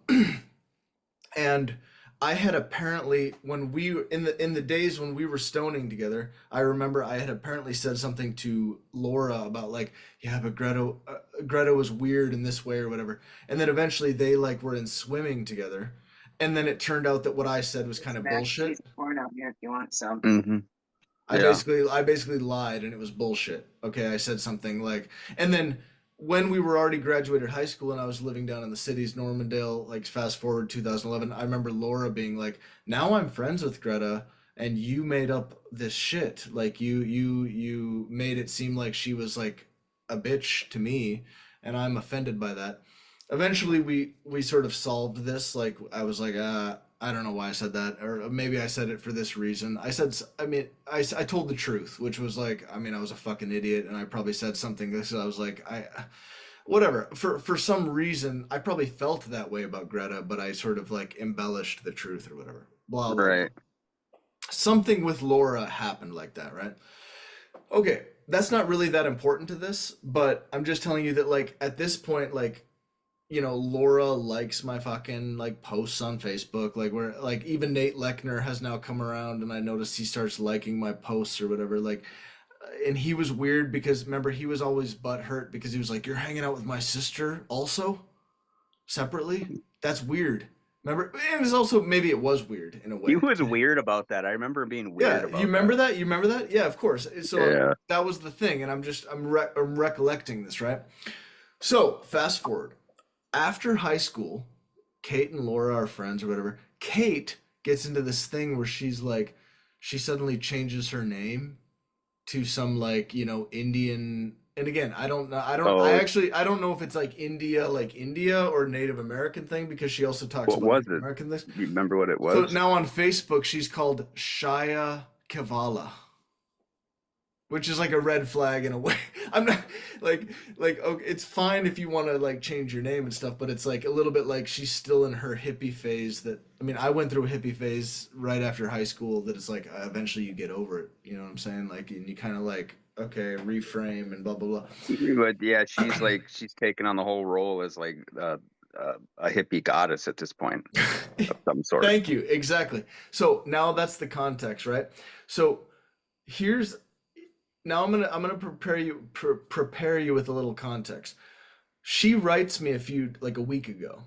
and I had apparently when we in the days when we were stoning together, I remember I had apparently said something to Laura about like, yeah, but Greta was weird in this way or whatever. And then eventually they like were in swimming together, and then it turned out that what I said was kind There's of mac and bullshit. cheese corn out here if you want some. Yeah. I basically lied and it was bullshit. Okay, I said something like, and then when we were already graduated high school and I was living down in the cities, Normandale, like fast forward 2011, I remember Laura being like, "Now I'm friends with Greta, and you made up this shit. Like you made it seem like she was like a bitch to me, and I'm offended by that." Eventually, we sort of solved this. Like I was like, I don't know why I said that, or maybe I said it for this reason. I mean, I told the truth, which was like, I mean, I was a fucking idiot, and I probably said something that I was like, whatever. For some reason, I probably felt that way about Greta, but I sort of like embellished the truth or whatever. Blah blah blah. Right. Something with Laura happened like that, right? Okay, that's not really that important to this, but I'm just telling you that like at this point, like Laura likes my fucking like posts on Facebook. Like where like even Nate Lechner has now come around and I noticed he starts liking my posts or whatever. Like and he was weird because remember he was always butthurt because he was like, "You're hanging out with my sister also separately? That's weird." Remember? And it's also maybe it was weird in a He way. was weird about that. I remember being weird Yeah, you about that. remember that? You remember that? Yeah, of course. So Yeah. that was the thing, and I'm recollecting this, right? So fast forward after high school, Kate and Laura are friends or whatever. Kate gets into this thing where she's like, she suddenly changes her name to some like, Indian. And again, I don't know. Oh, I don't know if it's like India or Native American thing because she also talks what about was Native it? American things. Do you remember what it So was? now on Facebook, she's called Shaya Kavala, which is like a red flag in a way. I'm not like okay, it's fine if you want to like change your name and stuff, but it's like a little bit like she's still in her hippie phase. That I mean, I went through a hippie phase right after high school. That it's like eventually you get over it. You know what I'm saying? Like, and you kind of like okay, reframe and blah blah But yeah, she's blah. like she's taken on the whole role as like a hippie goddess at this point of some sort. Thank you. Exactly. So now that's the context, right? So here's now I'm gonna prepare you with a little context. She writes me a week ago,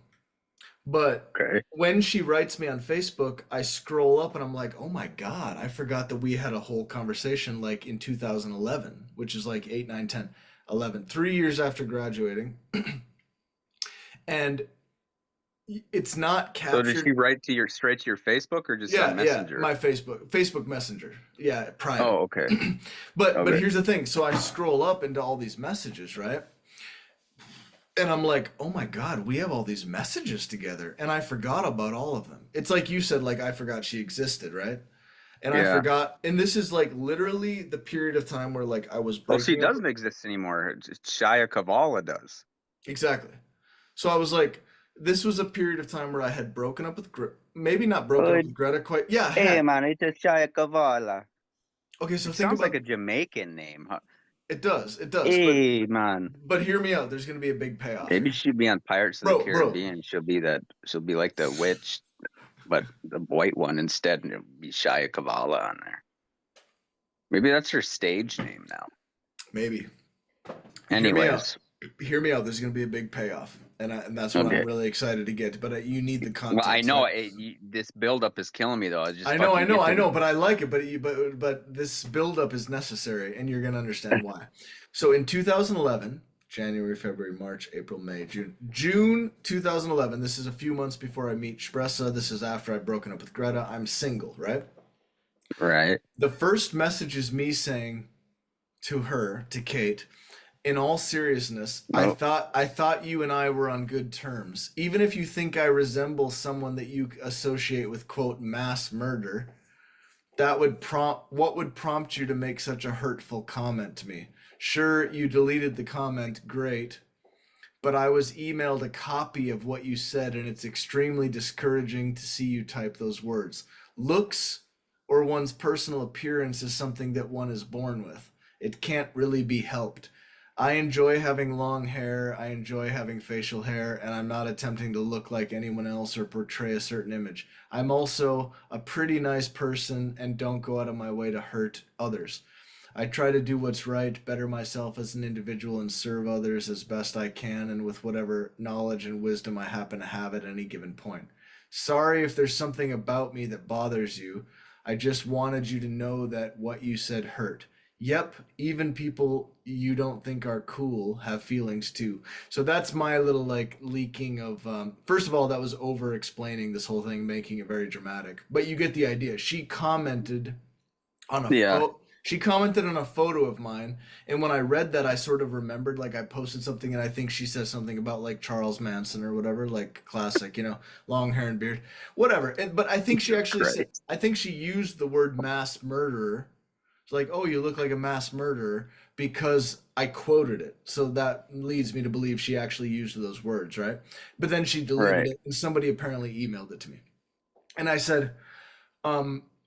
but Okay. when she writes me on Facebook, I scroll up and I'm like, oh my God, I forgot that we had a whole conversation like in 2011, which is like 8, 9, 10, 11, 3 years after graduating. And it's not So did she captured. write to your straight to your Facebook or just on Yeah, Messenger? my Facebook Messenger. Yeah, private. Oh, okay. But Okay. here's the thing. So I scroll up into all these messages, right? And I'm like, oh my God, we have all these messages together. And I forgot about all of them. It's like you said, like I forgot she existed, right? And I Yeah. forgot, and this is like literally the period of time where like I was Well, she breaking up. doesn't exist anymore. Shia Kavala does. Exactly. So I was like, this was a period of time where I had broken up with maybe not broken Oh, up with Greta quite. Yeah, I hey had. man, it's a Shia Kavala. Okay, so It think sounds like about a Jamaican name, huh? it does, Hey man. but hear me out. There's gonna be a big payoff Maybe here, she'd be on Pirates of the bro. Caribbean. She'll be like the witch, but the white one instead, and it'll be Shia Kavala on there. Maybe that's her stage name now. Maybe. Hear me out. Anyways, Hear me out. There's gonna be a big payoff. and that's what I'm Okay. really excited to get. But you need the Well, I context, know right? this buildup is killing me though. I just I know, I fucking know, get I to know, but I like it. But this buildup is necessary, and you're gonna understand why. So in 2011, January, February, March, April, May, June 2011. This is a few months before I meet Shpressa. This is after I've broken up with Greta. I'm single, right? right. The first message is me saying to her, to Kate, in all seriousness, Oh, I thought you and I were on good terms. Even if you think I resemble someone that you associate with quote mass murder, that would prompt what would prompt you to make such a hurtful comment to me? Sure, you deleted the comment, great, but I was emailed a copy of what you said, and it's extremely discouraging to see you type those words. Looks or one's personal appearance is something that one is born with. It can't really be helped. I enjoy having long hair, I enjoy having facial hair, and I'm not attempting to look like anyone else or portray a certain image. I'm also a pretty nice person and don't go out of my way to hurt others. I try to do what's right, better myself as an individual, and serve others as best I can and with whatever knowledge and wisdom I happen to have at any given point. Sorry if there's something about me that bothers you. I just wanted you to know that what you said hurt. Yep, even people you don't think are cool have feelings too. So that's my little like leaking of. First of all, that was over explaining this whole thing, making it very dramatic. But you get the idea. On a yeah. photo. She commented on a photo of mine, and when I read that, I sort of remembered like I posted something, and I think she said something about like Charles Manson or whatever, like classic, long hair and beard, whatever. But I think she actually said, Christ. I think she used the word mass murderer. It's like, oh, you look like a mass murderer because I quoted it. So that leads me to believe she actually used those words, right? But then she deleted Right. it, and somebody apparently emailed it to me, and I said,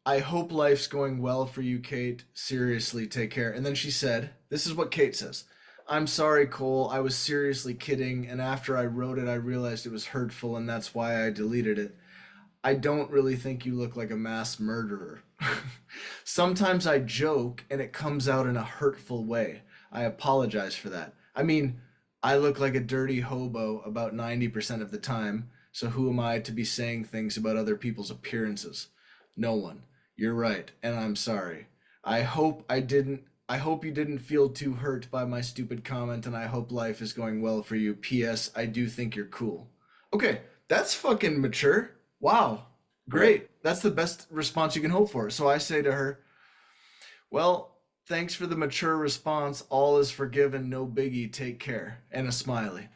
I hope life's going well for you, Kate. Seriously, take care. And then she said, this is what Kate says. I'm sorry, Cole. I was seriously kidding, and after I wrote it, I realized it was hurtful, and that's why I deleted it. I don't really think you look like a mass murderer. Sometimes I joke, and it comes out in a hurtful way. I apologize for that. I mean, I look like a dirty hobo about 90% of the time, so who am I to be saying things about other people's appearances? No one. You're right, and I'm sorry. I hope you didn't feel too hurt by my stupid comment, and I hope life is going well for you. P.S. I do think you're cool. Okay, that's fucking mature. Wow. Right. Great. That's the best response you can hope for. So I say to her, well, thanks for the mature response. All is forgiven. No biggie. Take care. And a smiley.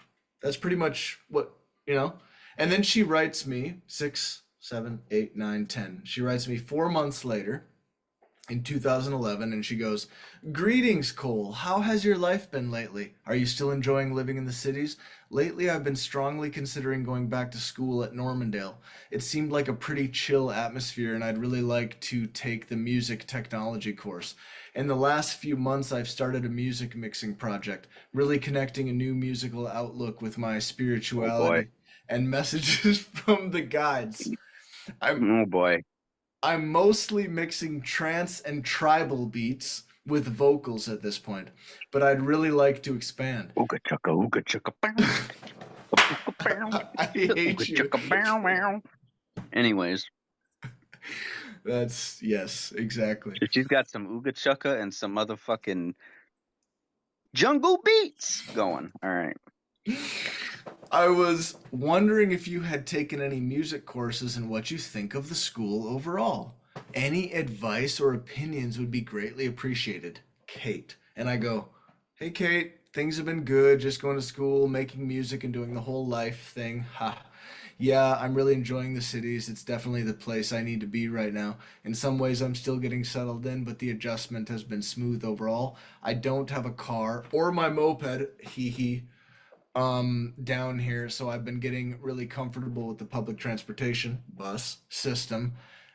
That's pretty much what, you know? And then she writes me 6, 7, 8, 9, 10. She writes me 4 months later in 2011, and she goes, greetings, Cole. How has your life been lately? Are you still enjoying living in the cities? Lately, I've been strongly considering going back to school at Normandale. It seemed like a pretty chill atmosphere, and I'd really like to take the music technology course. In the last few months, I've started a music mixing project, really connecting a new musical outlook with my Oh boy. spirituality and messages from the guides. I'm Oh boy. I'm mostly mixing trance and tribal beats with vocals at this point, but I'd really like to expand. Ooga chugga, bow, chugga, bow, I ooga hate you. chugga, bow, wow. Anyways, That's yes, exactly. so she's got some ooga chugga and some motherfucking jungle beats going. All right. I was wondering if you had taken any music courses and what you think of the school overall. Any advice or opinions would be greatly appreciated. Kate. And I go, hey, Kate, things have been good. Just going to school, making music, and doing the whole life thing. Ha. Yeah, I'm really enjoying the cities. It's definitely the place I need to be right now. In some ways, I'm still getting settled in, but the adjustment has been smooth overall. I don't have a car or my moped, hee hee, down here, so I've been getting really comfortable with the public transportation bus system.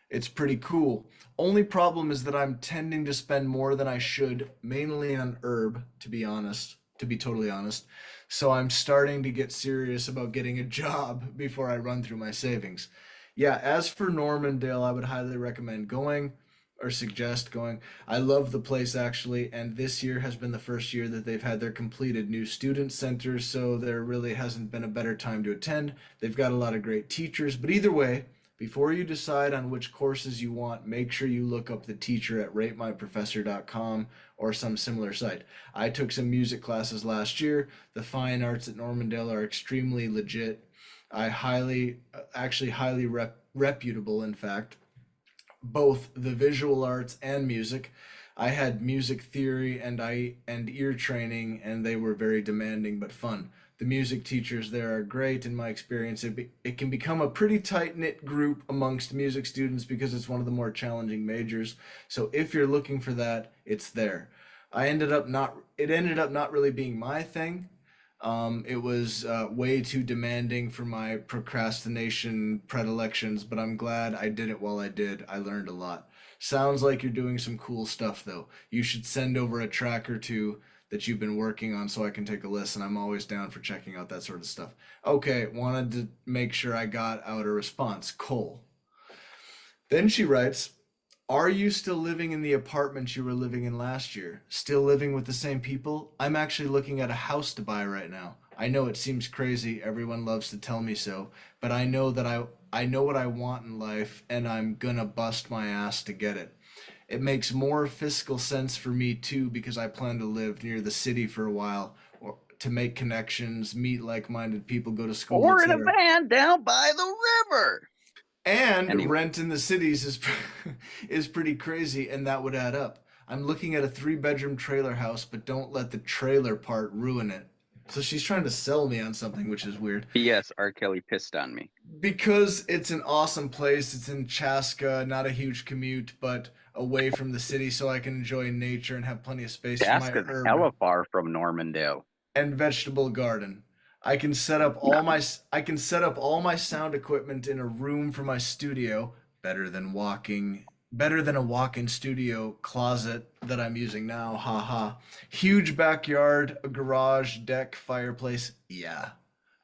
It's pretty cool. Only problem is that I'm tending to spend more than I should, mainly on herb, to be honest, to be totally honest. So I'm starting to get serious about getting a job before I run through my savings. Yeah, as for Normandale, I would highly recommend going. or suggest going. I love the place actually, and this year has been the first year that they've had their completed new student center, so there really hasn't been a better time to attend. They've got a lot of great teachers, but either way, before you decide on which courses you want, make sure you look up the teacher at ratemyprofessor.com or some similar site. I took some music classes last year. The fine arts at Normandale are extremely legit. I actually highly reputable, in fact, both the visual arts and music. I had music theory and ear training, and they were very demanding but fun. The music teachers there are great in my experience. It can become a pretty tight knit group amongst music students because it's one of the more challenging majors. So if you're looking for that, it's there. It ended up not really being my thing. It was way too demanding for my procrastination predilections, but I'm glad I did it while I did. I learned a lot. Sounds like you're doing some cool stuff, though. You should send over a track or two that you've been working on so I can take a listen. I'm always down for checking out that sort of stuff. Okay, wanted to make sure I got out a response. Cole. Then she writes, are you still living in the apartment you were living in last year? Still living with the same people? I'm actually looking at a house to buy right now. I know it seems crazy, everyone loves to tell me so, but I know what I want in life and I'm gonna bust my ass to get it. It makes more fiscal sense for me too because I plan to live near the city for a while or to make connections, meet like-minded people, go to school, Or in a etc. van down by the river. And Anyway, rent in the cities is is pretty crazy, and that would add up. I'm looking at a three-bedroom trailer house, but don't let the trailer part ruin it. So she's trying to sell me on something, which is weird. P.S. R. Kelly pissed on me. Because it's an awesome place. It's in Chaska, not a huge commute, but away from the city, so I can enjoy nature and have plenty of space for my Chaska's herb hella far from Normandale. and vegetable garden. I can set up No. all my sound equipment in a room for my studio, better than a walk-in studio closet that I'm using now. Haha. Huge backyard, a garage, deck, fireplace. Yeah.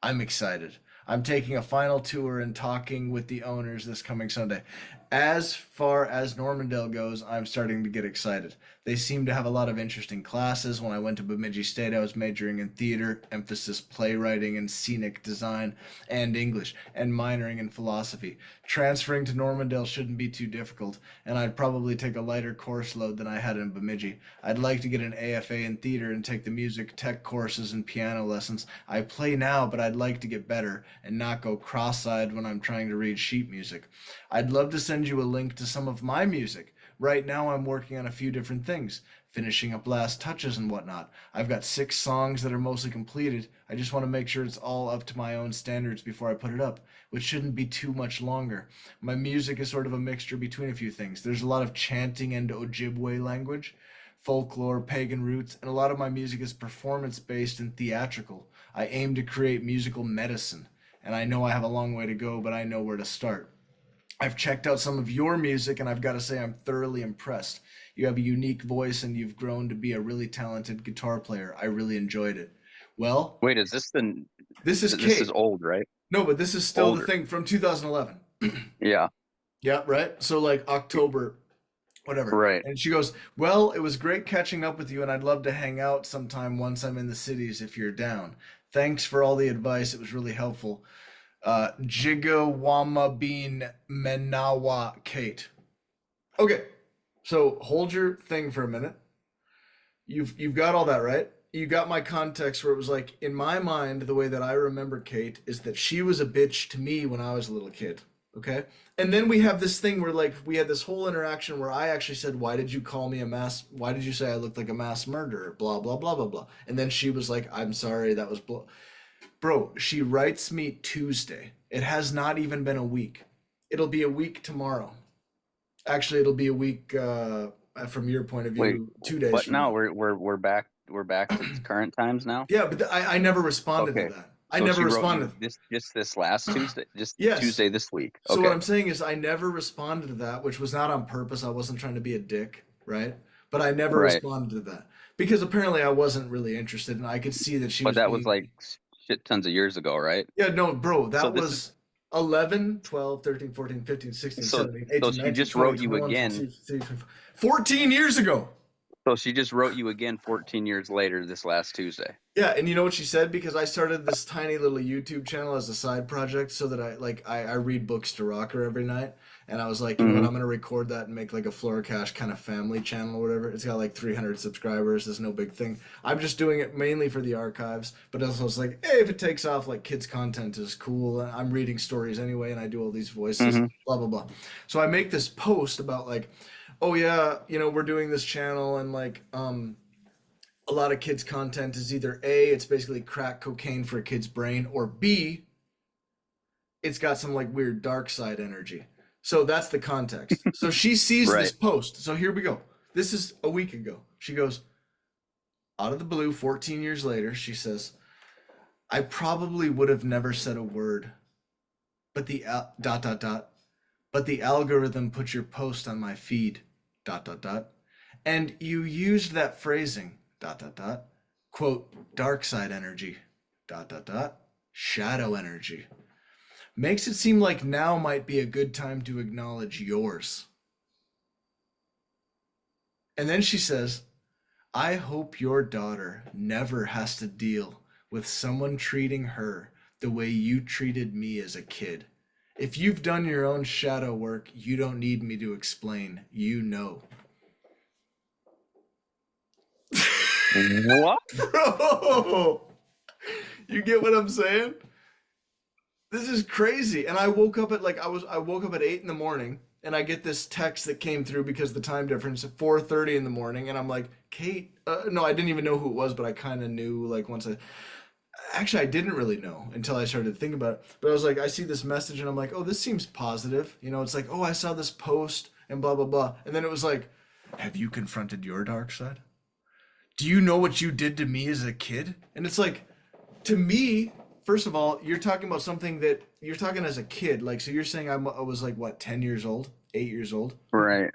I'm excited. I'm taking a final tour and talking with the owners this coming Sunday. As far as Normandale goes, I'm starting to get excited. They seem to have a lot of interesting classes. When I went to Bemidji State, I was majoring in theater, emphasis playwriting and scenic design, and English, and minoring in philosophy. Transferring to Normandale shouldn't be too difficult, and I'd probably take a lighter course load than I had in Bemidji. I'd like to get an AFA in theater and take the music tech courses and piano lessons. I play now, but I'd like to get better and not go cross-eyed when I'm trying to read sheet music. I'd love to send you a link to some of my music. Right now, I'm working on a few different things, finishing up last touches and whatnot. I've got 6 songs that are mostly completed. I just want to make sure it's all up to my own standards before I put it up, which shouldn't be too much longer. My music is sort of a mixture between a few things. There's a lot of chanting and Ojibwe language, folklore, pagan roots, and a lot of my music is performance based and theatrical. I aim to create musical medicine, and I know I have a long way to go, but I know where to start. I've checked out some of your music and I've got to say I'm thoroughly impressed. You have a unique voice and you've grown to be a really talented guitar player. I really enjoyed it. Well, Wait, is this the? this is This is Kate. old, right? No, but this is still the Older. thing from 2011. Yeah. Yeah, right? So like October, whatever. Right. And she goes, well, it was great catching up with you and I'd love to hang out sometime once I'm in the cities if you're down. Thanks for all the advice. It was really helpful. Jigawama Bean Menawa Kate. Okay, so hold your thing for a minute. You've got all that right. You got my context where it was like in my mind, the way that I remember Kate is that she was a bitch to me when I was a little kid. Okay, and then we have this thing where like we had this whole interaction where I actually said, "Why did you call me a mass? Why did you say I looked like a mass murderer?" Blah blah blah blah blah. And then she was like, "I'm sorry, that was blah." Bro, she writes me Tuesday. It has not even been a week. It'll be a week tomorrow. Actually, it'll be a week from your point of Wait. view, 2 days What from now? now. We're back. We're back to current times now. Yeah, but I never responded to Okay. that. I So never she wrote you responded. this last Tuesday, just Yes. Tuesday this week. So what Okay. I'm saying is I never responded to that, which was not on purpose. I wasn't trying to be a dick, right? But I never Right. responded to that because apparently I wasn't really interested, and I could see that she But was that was being. like shit tons of years ago, right? Yeah, no, bro, So that this is was 11, 12, 13, 14, 15, 16, So 17, so 18, she 19, just 20, wrote you 21, again. 22, 23, 24. 14 years ago. So she just wrote you again 14 years later this last Tuesday. Yeah, and you know what she said? Because I started this tiny little YouTube channel as a side project so that I read books to Rocker every night. And I was like, you know what, Mm-hmm. I'm gonna record that and make like a Floor Cash kind of family channel or whatever. It's got like 300 subscribers, there's no big thing. I'm just doing it mainly for the archives, but also it's like, hey, if it takes off, like kids content is cool. I'm reading stories anyway, and I do all these voices, Mm-hmm. blah blah blah. So I make this post about like, oh yeah, you know, we're doing this channel and like a lot of kids content is either A, it's basically crack cocaine for a kid's brain, or B, it's got some like weird dark side energy. So that's the context. So she sees this Right. post. So here we go. This is a week ago. She goes, out of the blue, 14 years later, she says, I probably would have never said a word, but the dot dot dot, but the algorithm put your post on my feed, dot dot dot, and you used that phrasing, dot dot dot, quote, dark side energy, dot dot dot, shadow energy. Makes it seem like now might be a good time to acknowledge yours. And then she says, I hope your daughter never has to deal with someone treating her the way you treated me as a kid. If you've done your own shadow work, you don't need me to explain. You know. What? Bro, you get what I'm saying? This is crazy. And I woke up at I woke up at 8 in the morning and I get this text that came through because the time difference at 4:30 in the morning, and I'm like, Kate, no, I didn't even know who it was, but I kind of knew like once I actually I didn't really know until I started to think about it. But I was like, I see this message and I'm like, oh, this seems positive. You know, it's like, oh, I saw this post and blah blah blah. And then it was like, have you confronted your dark side? Do you know what you did to me as a kid? And it's like, to me, first of all, you're talking about something that you're talking as a kid. Like, so you're saying I was like, what, 10 years old, 8 years old? Right.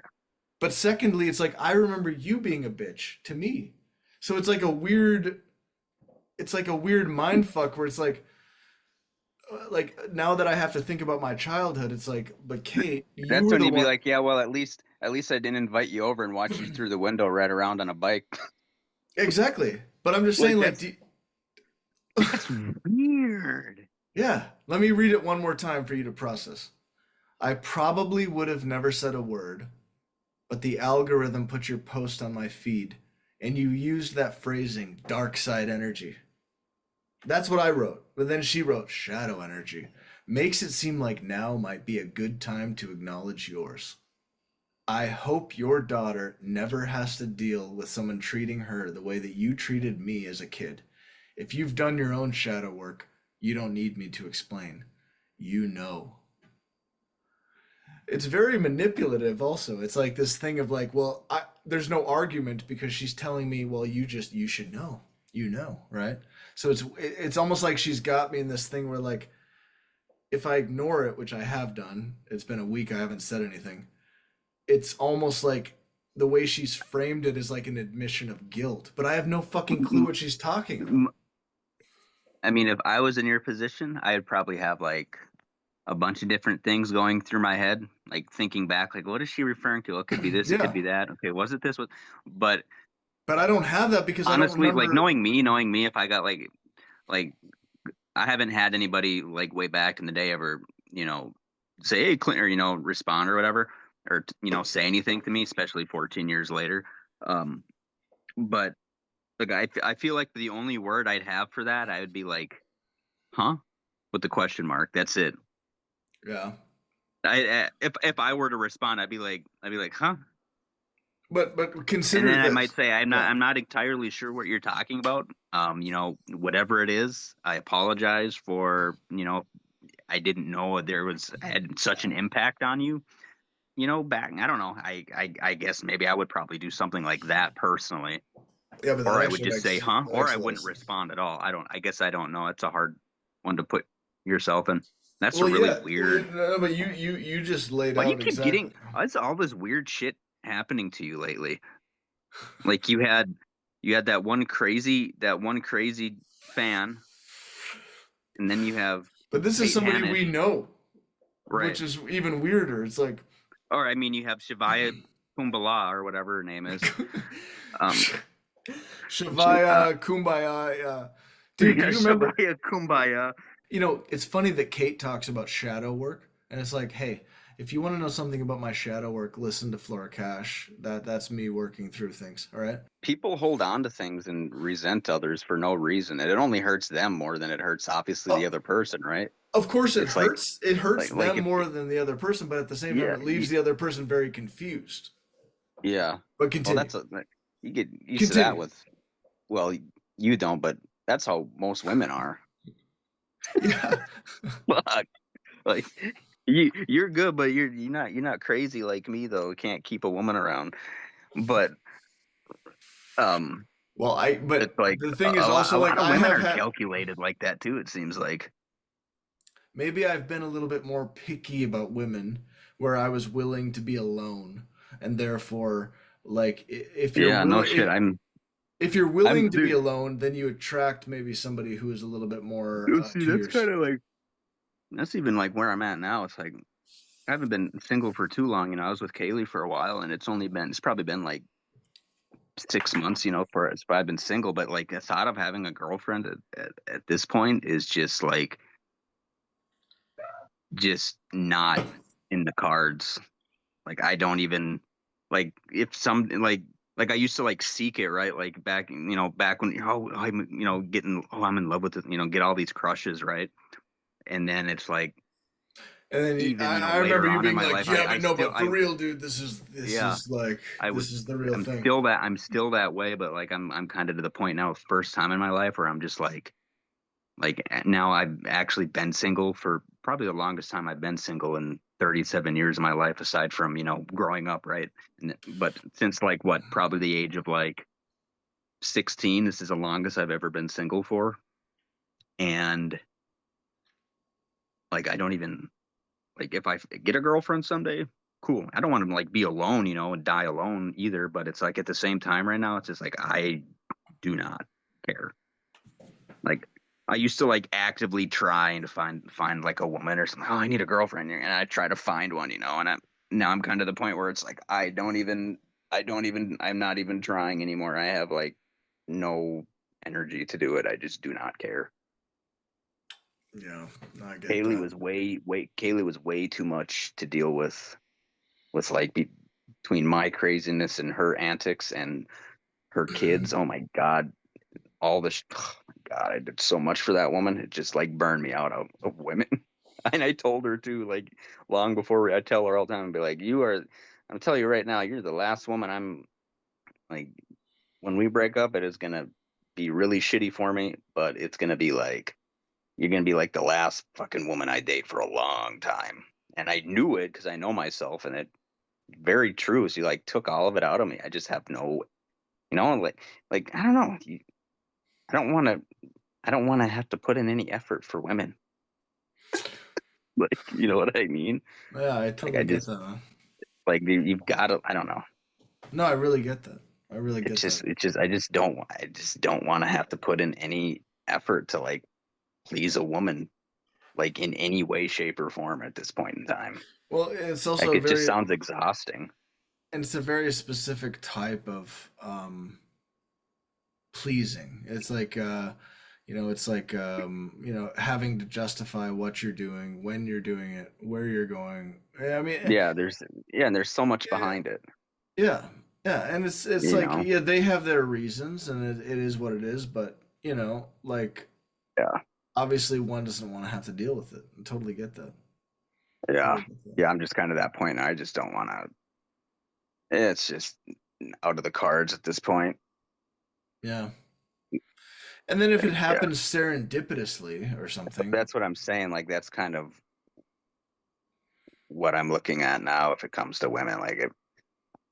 But secondly, it's like, I remember you being a bitch to me. So it's like a weird mind fuck where it's like now that I have to think about my childhood, it's like, but Kate, you That's were when the you'd be one. like, yeah, well, at least I didn't invite you over and watch you through the window ride around on a bike. Exactly. But I'm just Like saying, like, that's weird. yeah, let me read it one more time for you to process. I probably would have never said a word, but the algorithm put your post on my feed, and you used that phrasing, dark side energy. That's what I wrote. But then she wrote, shadow energy. Makes it seem like now might be a good time to acknowledge yours. I hope your daughter never has to deal with someone treating her the way that you treated me as a kid. If you've done your own shadow work, you don't need me to explain. You know. It's very manipulative also. It's like this thing of like, well, there's no argument because she's telling me, well, you should know. You know, right? So it's almost like she's got me in this thing where like if I ignore it, which I have done, it's been a week I haven't said anything. It's almost like the way she's framed it is like an admission of guilt, but I have no fucking clue what she's talking about. I mean, if I was in your position, I'd probably have like a bunch of different things going through my head, like thinking back, like what is she referring to? It could be this, it could Yeah, be that. Okay, was it this? But but I don't have that because I don't honestly, like remember. knowing me, if I got like I haven't had anybody like way back in the day ever, you know, say, hey, Clint, or, respond or whatever, or, say anything to me, especially 14 years later. Um, but like, I feel like the only word I'd have for that, I would be like, huh? With the question mark. That's it. Yeah, If I were to respond, I'd be like, huh? but And consider then I might this. say, I'm not, Yeah, I'm not entirely sure what you're talking about. Whatever it is, I apologize for, I didn't know there was had such an impact on you. Back, I don't know. I guess maybe I would probably do something like that personally, yeah, but that or I would actually just say, makes huh? that Or makes I a lot of wouldn't sense. respond at all. I guess I don't know. It's a hard one to put yourself in. That's a Well, really yeah, weird. no, but you just laid Why do you out keep getting exactly. why's all this weird shit happening to you lately? Like you had that one crazy fan, and then you have But this is Kate somebody we Hanish. know. Right. which is even weirder. It's like, Or I mean, you have Shivaya Kumbala or whatever her name is. Shavaya, Kumbaya. Dude, do you remember? Shivaya Kumbaya. You know, it's funny that Kate talks about shadow work, and it's like, hey, if you want to know something about my shadow work, listen to Flora Cash. That's me working through things. All right. People hold on to things and resent others for no reason, and it only hurts them more than it hurts obviously the Oh, other person, right? of course, it It's like hurts. It hurts like them if more than the other person, but at the same time, yeah it leaves the other person very confused. yeah. But Well, continue. that's you get used to that Continue. with well you don't, but that's how most women are. Yeah. Fuck. Like you're good, but you're not crazy like me though. Can't keep a woman around. But um, Well, it's but like the thing is a also like lot of I women have are had, calculated like that too. It seems like. maybe I've been a little bit more picky about women where I was willing to be alone, and therefore, like, if you're Yeah, no willing, shit. if you're I'm willing to be dude. alone, then you attract maybe somebody who is a little bit more See, to that's your. kind of like that's even like where I'm at now. It's like I haven't been single for too long. I was with Kaylee for a while, and it's probably been like 6 months, for so I've been single. But like the thought of having a girlfriend at this point is just not in the cards. Like I don't even like if some like I used to like seek it, right? Like back when I'm getting I'm in love with it, get all these crushes, right? And then it's like And then even I remember later you on in being my like, life, yeah, I but no, still but for I real, dude, this yeah is like I was this is the real I'm thing. still that way, but like I'm kind of to the point now, first time in my life where I'm just like now I've actually been single for probably the longest time I've been single in 37 years of my life, aside from, growing up, right? But since like what, probably the age of like 16, this is the longest I've ever been single for. And like I don't even like if I get a girlfriend someday, cool. I don't want to like be alone, and die alone either. But it's like at the same time right now, it's just like I do not care. Like I used to like actively trying to find like a woman or something. Oh, I need a girlfriend, and I try to find one, and now I'm kind of the point where it's like I'm not even trying anymore. I have like no energy to do it. I just do not care. Yeah, I get that. Kaylee was way too much to deal with like between my craziness and her antics and her kids. Oh my God, all this. Oh my God, I did so much for that woman. It just like burned me out of women. And I told her too, like long before I tell her all the time, and be like, I'm telling you right now, you're the last woman I'm like, when we break up, it is gonna be really shitty for me, but it's gonna be like, you're gonna be like the last fucking woman I date for a long time. And I knew it because I know myself, and it very true. She like took all of it out of me. I just have no, like I don't know. I don't want to. I don't want to have to put in any effort for women. Like, you know what I mean? Yeah, I Like, totally get that, man. like you've got to. I don't know. No, I really get that. I really It's get that. just, it's just. I just don't want to have to put in any effort to like please a woman, like in any way, shape, or form at this point in time. Well, it's also Like, a it just very, sounds exhausting. and it's a very specific type of pleasing. It's like it's like having to justify what you're doing, when you're doing it, where you're going. Yeah, I mean, Yeah, and there's so much yeah, behind it. yeah, yeah, and it's You like, know? yeah, they have their reasons, and it is what it is. But like, Yeah, obviously, one doesn't want to have to deal with it. I totally get that. yeah, Totally get that. yeah. I'm just kind of that point. I just don't want to. It's just out of the cards at this point. Yeah. And then if it Like, yeah, happens serendipitously or something, that's what I'm saying. Like, that's kind of what I'm looking at now. If it comes to women, like if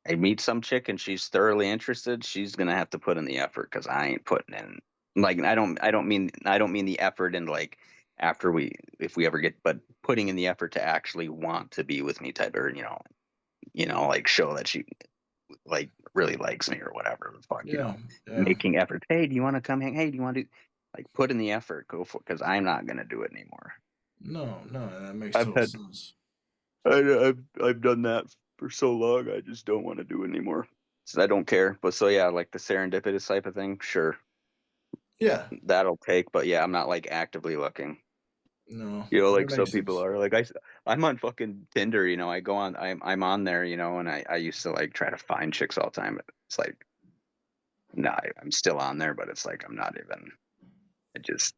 I meet some chick and she's thoroughly interested, she's gonna have to put in the effort because I ain't putting in. Like, I don't mean the effort in like after if we ever get, but putting in the effort to actually want to be with me type, or like show that she like really likes me or whatever the fuck, yeah, yeah. making efforts. Hey, do you want to come hang? Hey, do you want to like put in the effort? Go for it, because I'm not gonna do it anymore. No, no, that makes I've total had sense. I've done that for so long. I just don't want to do it anymore. So I don't care. But so yeah, like the serendipitous type of thing, sure, Yeah. that'll take. But yeah, I'm not like actively looking. No, You know, that like some makes people sense. are. Like I'm on fucking Tinder. You know, I go on. I'm on there. You know, and I used to like try to find chicks all the time. It's like no, I'm still on there, but it's like I'm not even. I just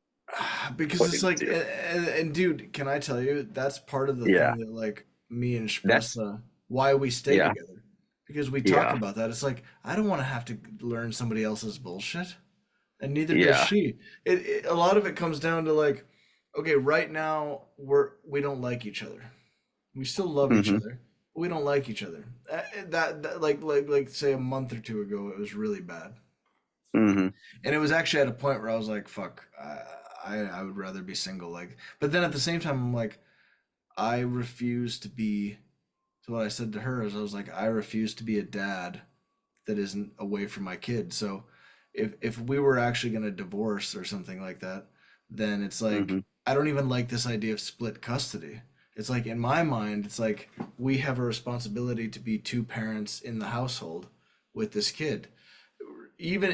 Because put it's it like, to. and dude, can I tell you, that's part of the Yeah, thing that like me and that's Shpressa, why we stay yeah, together. Because we talk yeah, about that. It's like, I don't want to have to learn somebody else's bullshit, and neither does yeah. she. A lot of it comes down to like, okay, right now we don't like each other. We still love each Hmm. other. But we don't like each other. That like say a month or two ago, it was really bad. Hmm. And it was actually at a point where I was like, "Fuck, I would rather be single." Like, but then at the same time, I'm like, I refuse to be. So what I said to her is, I was like, I refuse to be a dad that isn't away from my kid. So if we were actually gonna divorce or something like that, then it's like Hmm. I don't even like this idea of split custody. It's like in my mind, it's like we have a responsibility to be two parents in the household with this kid. Even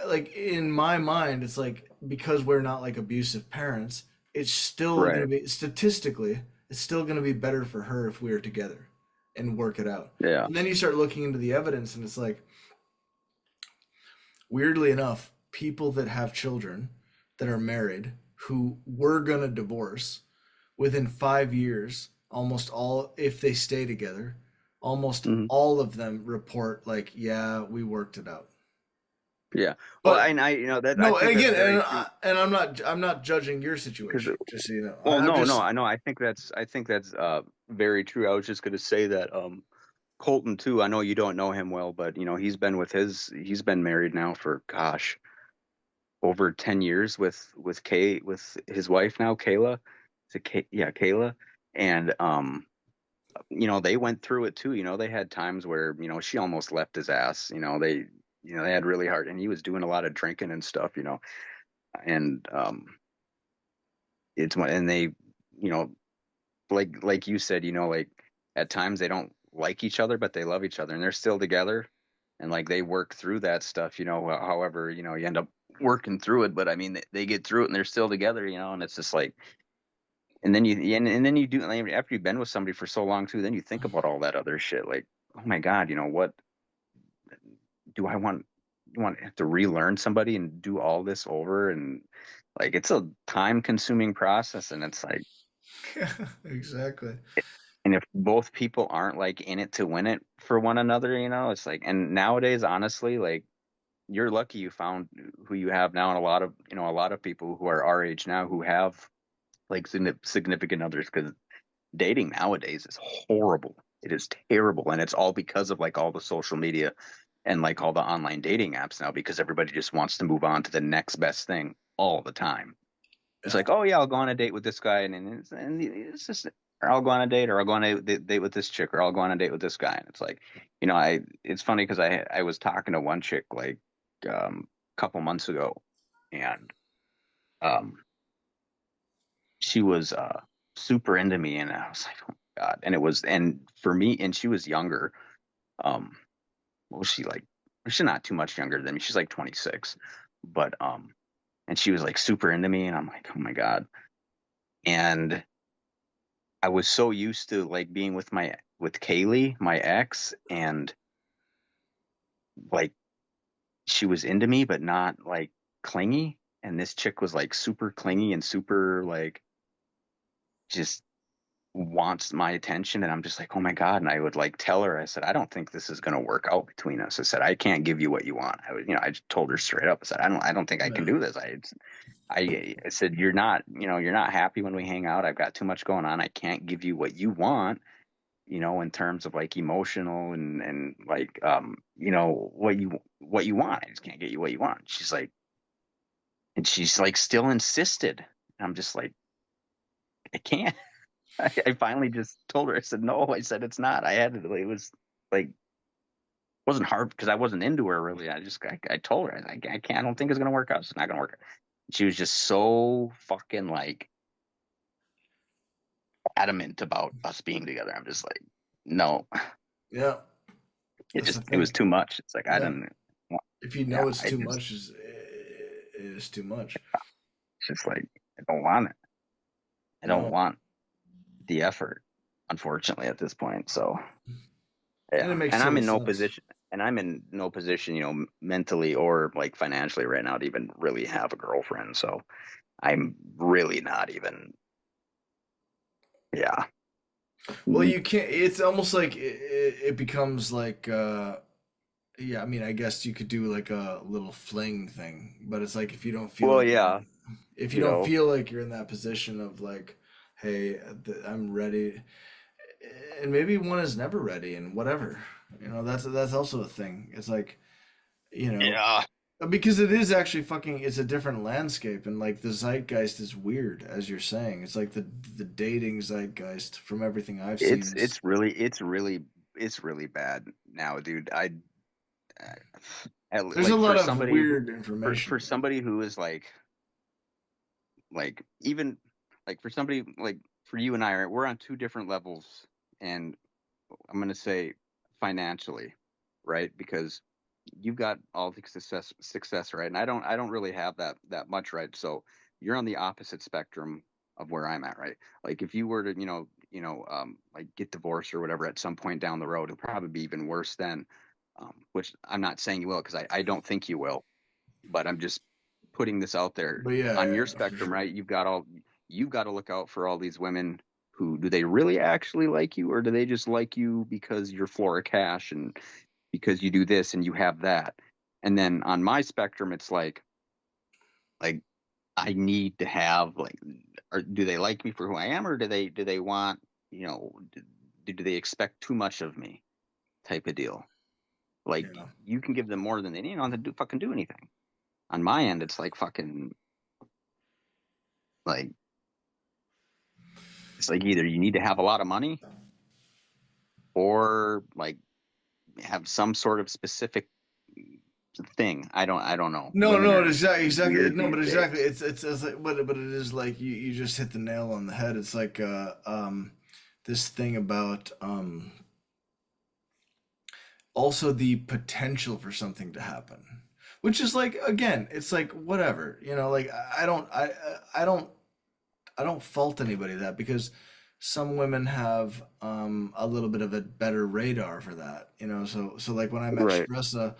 like in my mind, it's like because we're not like abusive parents, it's still gonna Right. be statistically, it's still gonna be better for her if we are together and work it out. Yeah. And then you start looking into the evidence, and it's like weirdly enough, people that have children that are married who were gonna divorce within 5 years, almost all, if they stay together, almost Hmm. all of them report like, yeah, we worked it out. Yeah. Well, But you know that I no, and think that's again, very true and I'm not judging your because situation, just so you know. well, I'm no, no, just I know. I think that's very true. I was just going to say that Colton too. I know you don't know him well, but you know he's been married now for gosh over 10 years with his wife now, Kayla. Is it yeah, Kayla. And you know, they went through it too. You know, they had times where, you know, she almost left his ass. You know, they had really hard and he was doing a lot of drinking and stuff, you know. And and they, you know, like you said, you know, like at times they don't like each other, but they love each other and they're still together and like they work through that stuff, you know, however, you know, you end up working through it, but I mean they get through it and they're still together, you know, and it's just like and then you do like, after you've been with somebody for so long too, then you think about all that other shit like, oh my God, you know, what do I want you want to have to relearn somebody and do all this over and like it's a time consuming process and it's like exactly. and if both people aren't like in it to win it for one another, you know, it's like, and nowadays, honestly, like you're lucky you found who you have now, and you know, a lot of people who are our age now who have like significant others because dating nowadays is horrible. It is terrible, and it's all because of like all the social media and like all the online dating apps now because everybody just wants to move on to the next best thing all the time. It's Yeah. like, oh yeah, I'll go on a date with this guy, and it's just, or I'll go on a date, or I'll go on a date with this chick, or I'll go on a date with this guy, and it's like, you know, it's funny because I was talking to one chick like a couple months ago, and um, she was super into me, and I was like, oh my God, and it was, and for me, and she was younger, um, what was she like? She's not too much younger than me. She's like 26, but and she was like super into me, and I'm like, oh my God, and I was so used to like being with Kaylee, my ex, and like she was into me, but not like clingy. And this chick was like super clingy and super like just wants my attention. And I'm just like, oh my God. And I would like tell her, I said, I don't think this is gonna work out between us. I said, I can't give you what you want. I would, you know, I just told her straight up. I said, I don't think I can Yeah. do this. I said, you're not, you know, you're not happy when we hang out. I've got too much going on. I can't give you what you want, you know, in terms of like emotional and like you know, what you want. I just can't get you what you want. She's like still insisted. And I'm just like, I can't. I finally just told her, I said, no, I said it's not. I had to, it was like wasn't hard because I wasn't into her really. I told her I can't, I don't think it's gonna work out. It's not gonna work out. She was just so fucking like adamant about us being together. I'm just like, no, Yeah, that's the it was thing. too much. It's like I Yeah, didn't. if you Yeah, know it's I too just much, it is too much. it's just like I don't want it. I don't No, want the effort, unfortunately, at this point. So and it yeah, makes and I'm total in no sense. position. And I'm in no position, mentally or like financially right now to even really have a girlfriend. So I'm really not even, yeah. Well, you can't. It's almost like it becomes like, yeah. I mean, I guess you could do like a little fling thing, but it's like if you don't feel Well, like you're, yeah, if you you don't know, feel like you're in that position of like, hey, I'm ready, and maybe one is never ready, and whatever. That's also a thing. It's like, you know, yeah, because it is actually fucking. It's a different landscape, and like the zeitgeist is weird, as you're saying. It's like the dating zeitgeist from everything I've seen it's is. it's really it's really it's really bad now, dude. There's a like lot of weird for information. somebody who is even like for somebody like for you and I, right? We're on two different levels, and I'm gonna say financially, right? Because you've got all the success, right? And I don't really have that much, right? So you're on the opposite spectrum of where I'm at, right? Like if you were to, like get divorced or whatever at some point down the road, it'll probably be even worse then. Which I'm not saying you will because I don't think you will, but I'm just putting this out there But yeah, on your yeah, for spectrum, sure. right? You've got to look out for all these women who do they really actually like you or do they just like you because you're Flora Cash and because you do this and you have that. And then on my spectrum, it's like I need to have like, or do they like me for who I am, or do they want, do they expect too much of me, type of deal? Like Yeah. you can give them more than they need on to do fucking do anything. On my end, it's like fucking like it's like either you need to have a lot of money or like have some sort of specific thing. I don't know. No, Women no, are exactly. weird No, these but exactly. days. It's like, but it is like you just hit the nail on the head. It's like this thing about also the potential for something to happen, which is like again, it's like whatever, like I don't fault anybody that because some women have a little bit of a better radar for that, so like when I met Right. Stressa,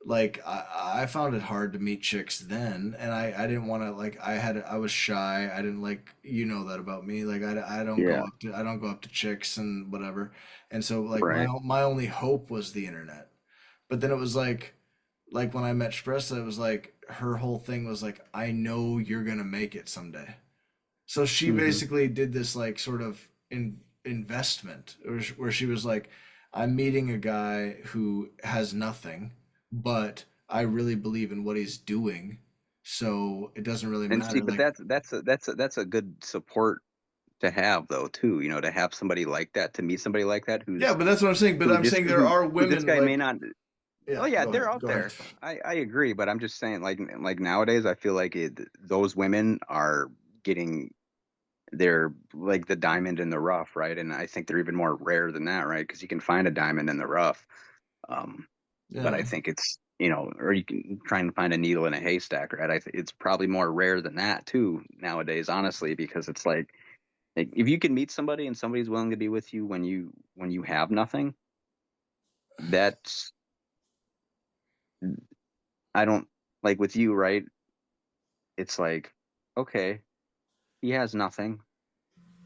like I found it hard to meet chicks then, and I didn't want to like I was shy. I didn't like, that about me, like Yeah. I don't go up to chicks and whatever, and so like Right. my only hope was the internet. But then it was like when I met Stressa, it was like her whole thing was like, I know you're gonna make it someday. So she Hmm. basically did this like sort of investment where she was like, I'm meeting a guy who has nothing, but I really believe in what he's doing. So it doesn't really And see, matter. but Like, that's a good support to have though too. To have somebody like that, to meet somebody like that yeah, but that's what I'm saying. But who I'm just saying there are who this women guy may like, not. Oh yeah, yeah, go they're ahead. out Go ahead. there. I agree, but I'm just saying like nowadays I feel like those women are getting they're like the diamond in the rough, right? And I think they're even more rare than that, right? Because you can find a diamond in the rough. Um, but I Yeah. think it's, or you can try and find a needle in a haystack, right? I think it's probably more rare than that too nowadays, honestly, because it's like if you can meet somebody and somebody's willing to be with you when you have nothing, that's I don't like with you, right? It's like, okay, he has nothing,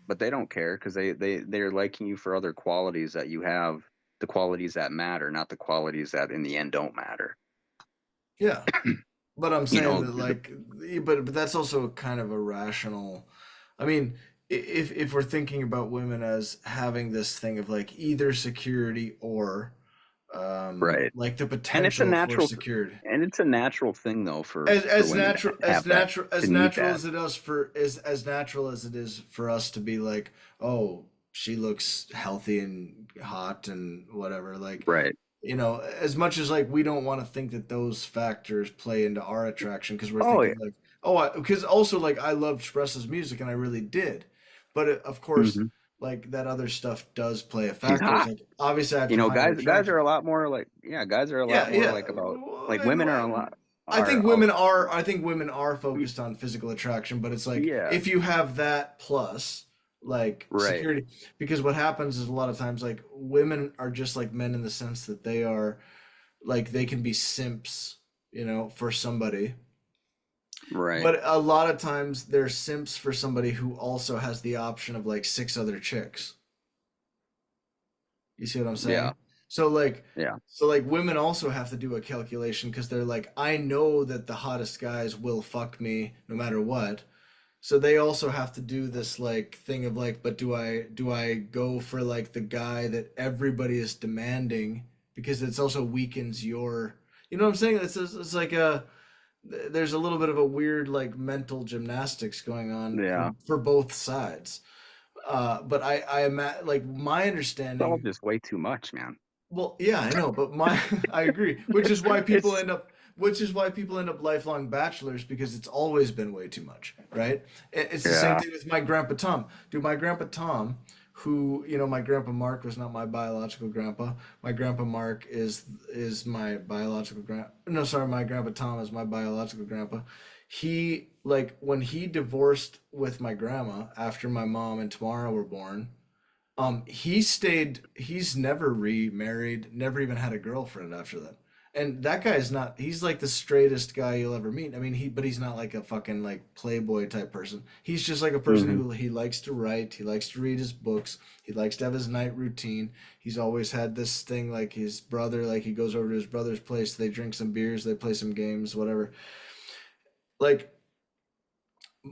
but they don't care because they're liking you for other qualities that you have, the qualities that matter, not the qualities that in the end don't matter. Yeah. But I'm You saying know, that like, but that's also kind of a rational. I mean, if we're thinking about women as having this thing of like either security or right? like the And it's a potential for natural, security, and it's a natural thing though for women to have that, to need that. as natural as it is for us to be like, oh, she looks healthy and hot and whatever, like, Right. as much as like we don't want to think that those factors play into our attraction because we're Oh yeah. thinking like, oh, because also like I loved Express's music and I really did, but of course, Hmm. like that other stuff does play a She's factor. It's hot. like obviously I have You to know, find her guys are attractive. a lot more like, yeah, guys are a lot Yeah, more yeah. like about, like And women are a lot I think are women are. I think women are y- focused on physical attraction, but it's like yeah, if you have that plus like right, security, because what happens is a lot of times like women are just like men in the sense that they are like they can be simps, for somebody, right, but a lot of times they're simps for somebody who also has the option of like six other chicks. You see what I'm yeah, saying? So like yeah, women also have to do a calculation because they're like, I know that the hottest guys will fuck me no matter what. So they also have to do this like thing of like, but do I go for like the guy that everybody is demanding because it's also weakens your, you know what I'm saying? It's like there's a little bit of a weird like mental gymnastics going on yeah. for both sides. But like my It's all understanding. just way too much, man. Well, yeah, I know, but my I agree, It's which is why people end up lifelong bachelors because it's always been way too much, right? It's the same yeah, thing with my grandpa Tom. Dude, my grandpa Tom, who, my grandpa Mark was not my biological grandpa. My grandpa Mark is my biological grand. No, sorry, my grandpa Tom is my biological grandpa. He like when he divorced with my grandma after my mom and Tamara were born, he's never remarried, never even had a girlfriend after that. And that guy is not, he's like the straightest guy you'll ever meet. I mean, but he's not like a fucking like playboy type person. He's just like a person hmm, who he likes to write, he likes to read his books, he likes to have his night routine. He's always had this thing like his brother, like he goes over to his brother's place, they drink some beers, they play some games, whatever. Like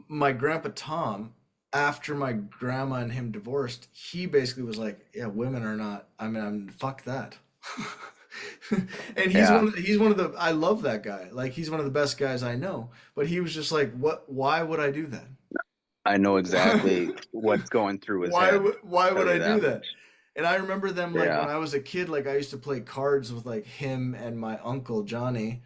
my grandpa Tom, after my grandma and him divorced, he basically was like, "Yeah, women are not. I mean, fuck that." And yeah. he's one of the. I love that guy. Like he's one of the best guys I know. But he was just like, "What? Why would I do I know exactly that?" what's going through his head. Why would Tell I you do that that? much. And I remember them like when Yeah, I was a kid, like I used to play cards with like him and my uncle Johnny,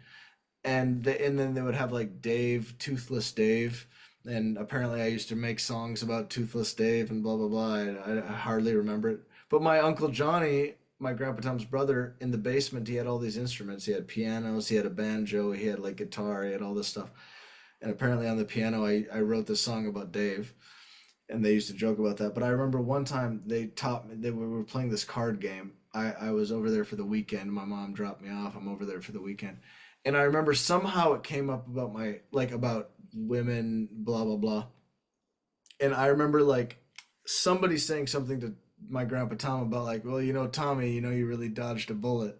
and then they would have like Dave, Toothless Dave, and apparently I used to make songs about Toothless Dave and blah blah blah. I hardly remember it, but my uncle Johnny, my grandpa Tom's brother, in the basement, he had all these instruments. He had pianos, he had a banjo, he had like guitar, he had all this stuff. And apparently on the piano, I wrote this song about Dave, and they used to joke about that. But I remember one time they taught me, we were playing this card game. I was over there for the weekend. My mom dropped me off. I'm over there for the weekend. And I remember somehow it came up about about women, blah, blah, blah. And I remember like somebody saying something to my grandpa Tom about like, well, Tommy, you really dodged a bullet.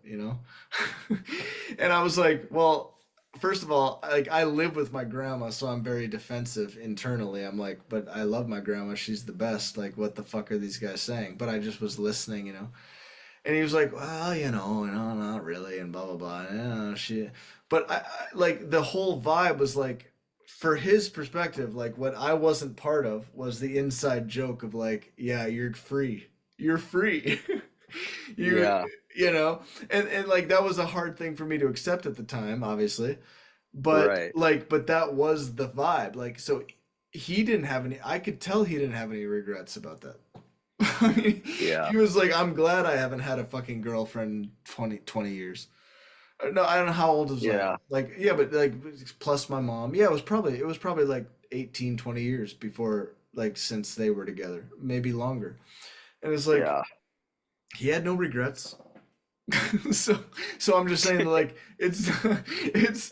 And I was like, well, first of all, like I live with my grandma, so I'm very defensive internally. I'm like, but I love my grandma. She's the best. Like, what the fuck are these guys saying? But I just was listening. And he was like, well, not really, and blah blah blah. She, but like the whole vibe was like, for his perspective, like what I wasn't part of was the inside joke of like, yeah, you're free, you, yeah, and like that was a hard thing for me to accept at the time, obviously, right. but that was the vibe, like so. He didn't have any. I could tell he didn't have any regrets about that. I mean, Yeah, he was like, I'm glad I haven't had a fucking girlfriend 20 years. No, I don't know how old was I. yeah, Like, yeah, but like plus my mom. Yeah, it was probably like 18, 20 years before like since they were together, maybe longer. And it's like yeah, he had no regrets. so so I'm just saying that like it's it's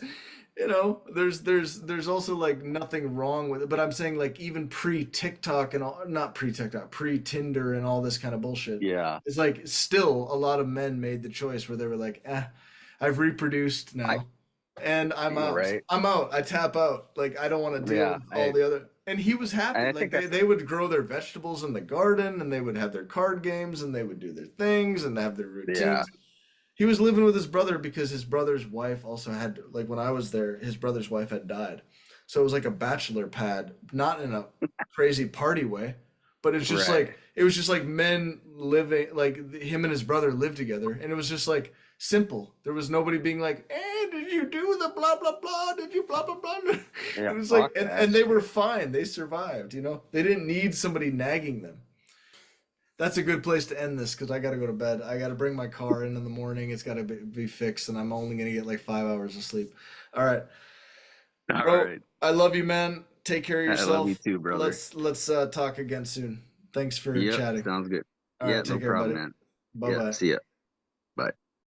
there's also like nothing wrong with it, but I'm saying like even pre TikTok and all, not pre TikTok, pre Tinder and all this kind of bullshit. yeah. It's like still a lot of men made the choice where they were like, I've reproduced I now and I'm out. right. I'm out. I tap out. Like I don't want to deal Yeah, with all the other. And he was happy. I Like think they, that's they would grow their vegetables in the garden and they would have their card games and they would do their things and have their yeah, routines. He was living with his brother because his brother's wife also had, like when I was there, his brother's wife had died. So it was like a bachelor pad, not in a crazy party way, but it's just right. like it was just like men living, like him and his brother lived together, and it was just like simple. There was nobody being like, did you do the blah blah blah? Did you blah blah blah?" Yeah, And it's like, fuck and that they were shit. fine. They survived. They didn't need somebody nagging them. That's a good place to end this because I got to go to bed. I got to bring my car in the morning. It's got to be fixed, and I'm only gonna get like 5 hours of sleep. All right, All bro. right. I love you, man. Take care of I love you yourself. too, brother. Let's talk again soon. Thanks for Yep, chatting. sounds good. All Yeah, right, no take care, problem, buddy. man. Bye Yeah, bye. see ya.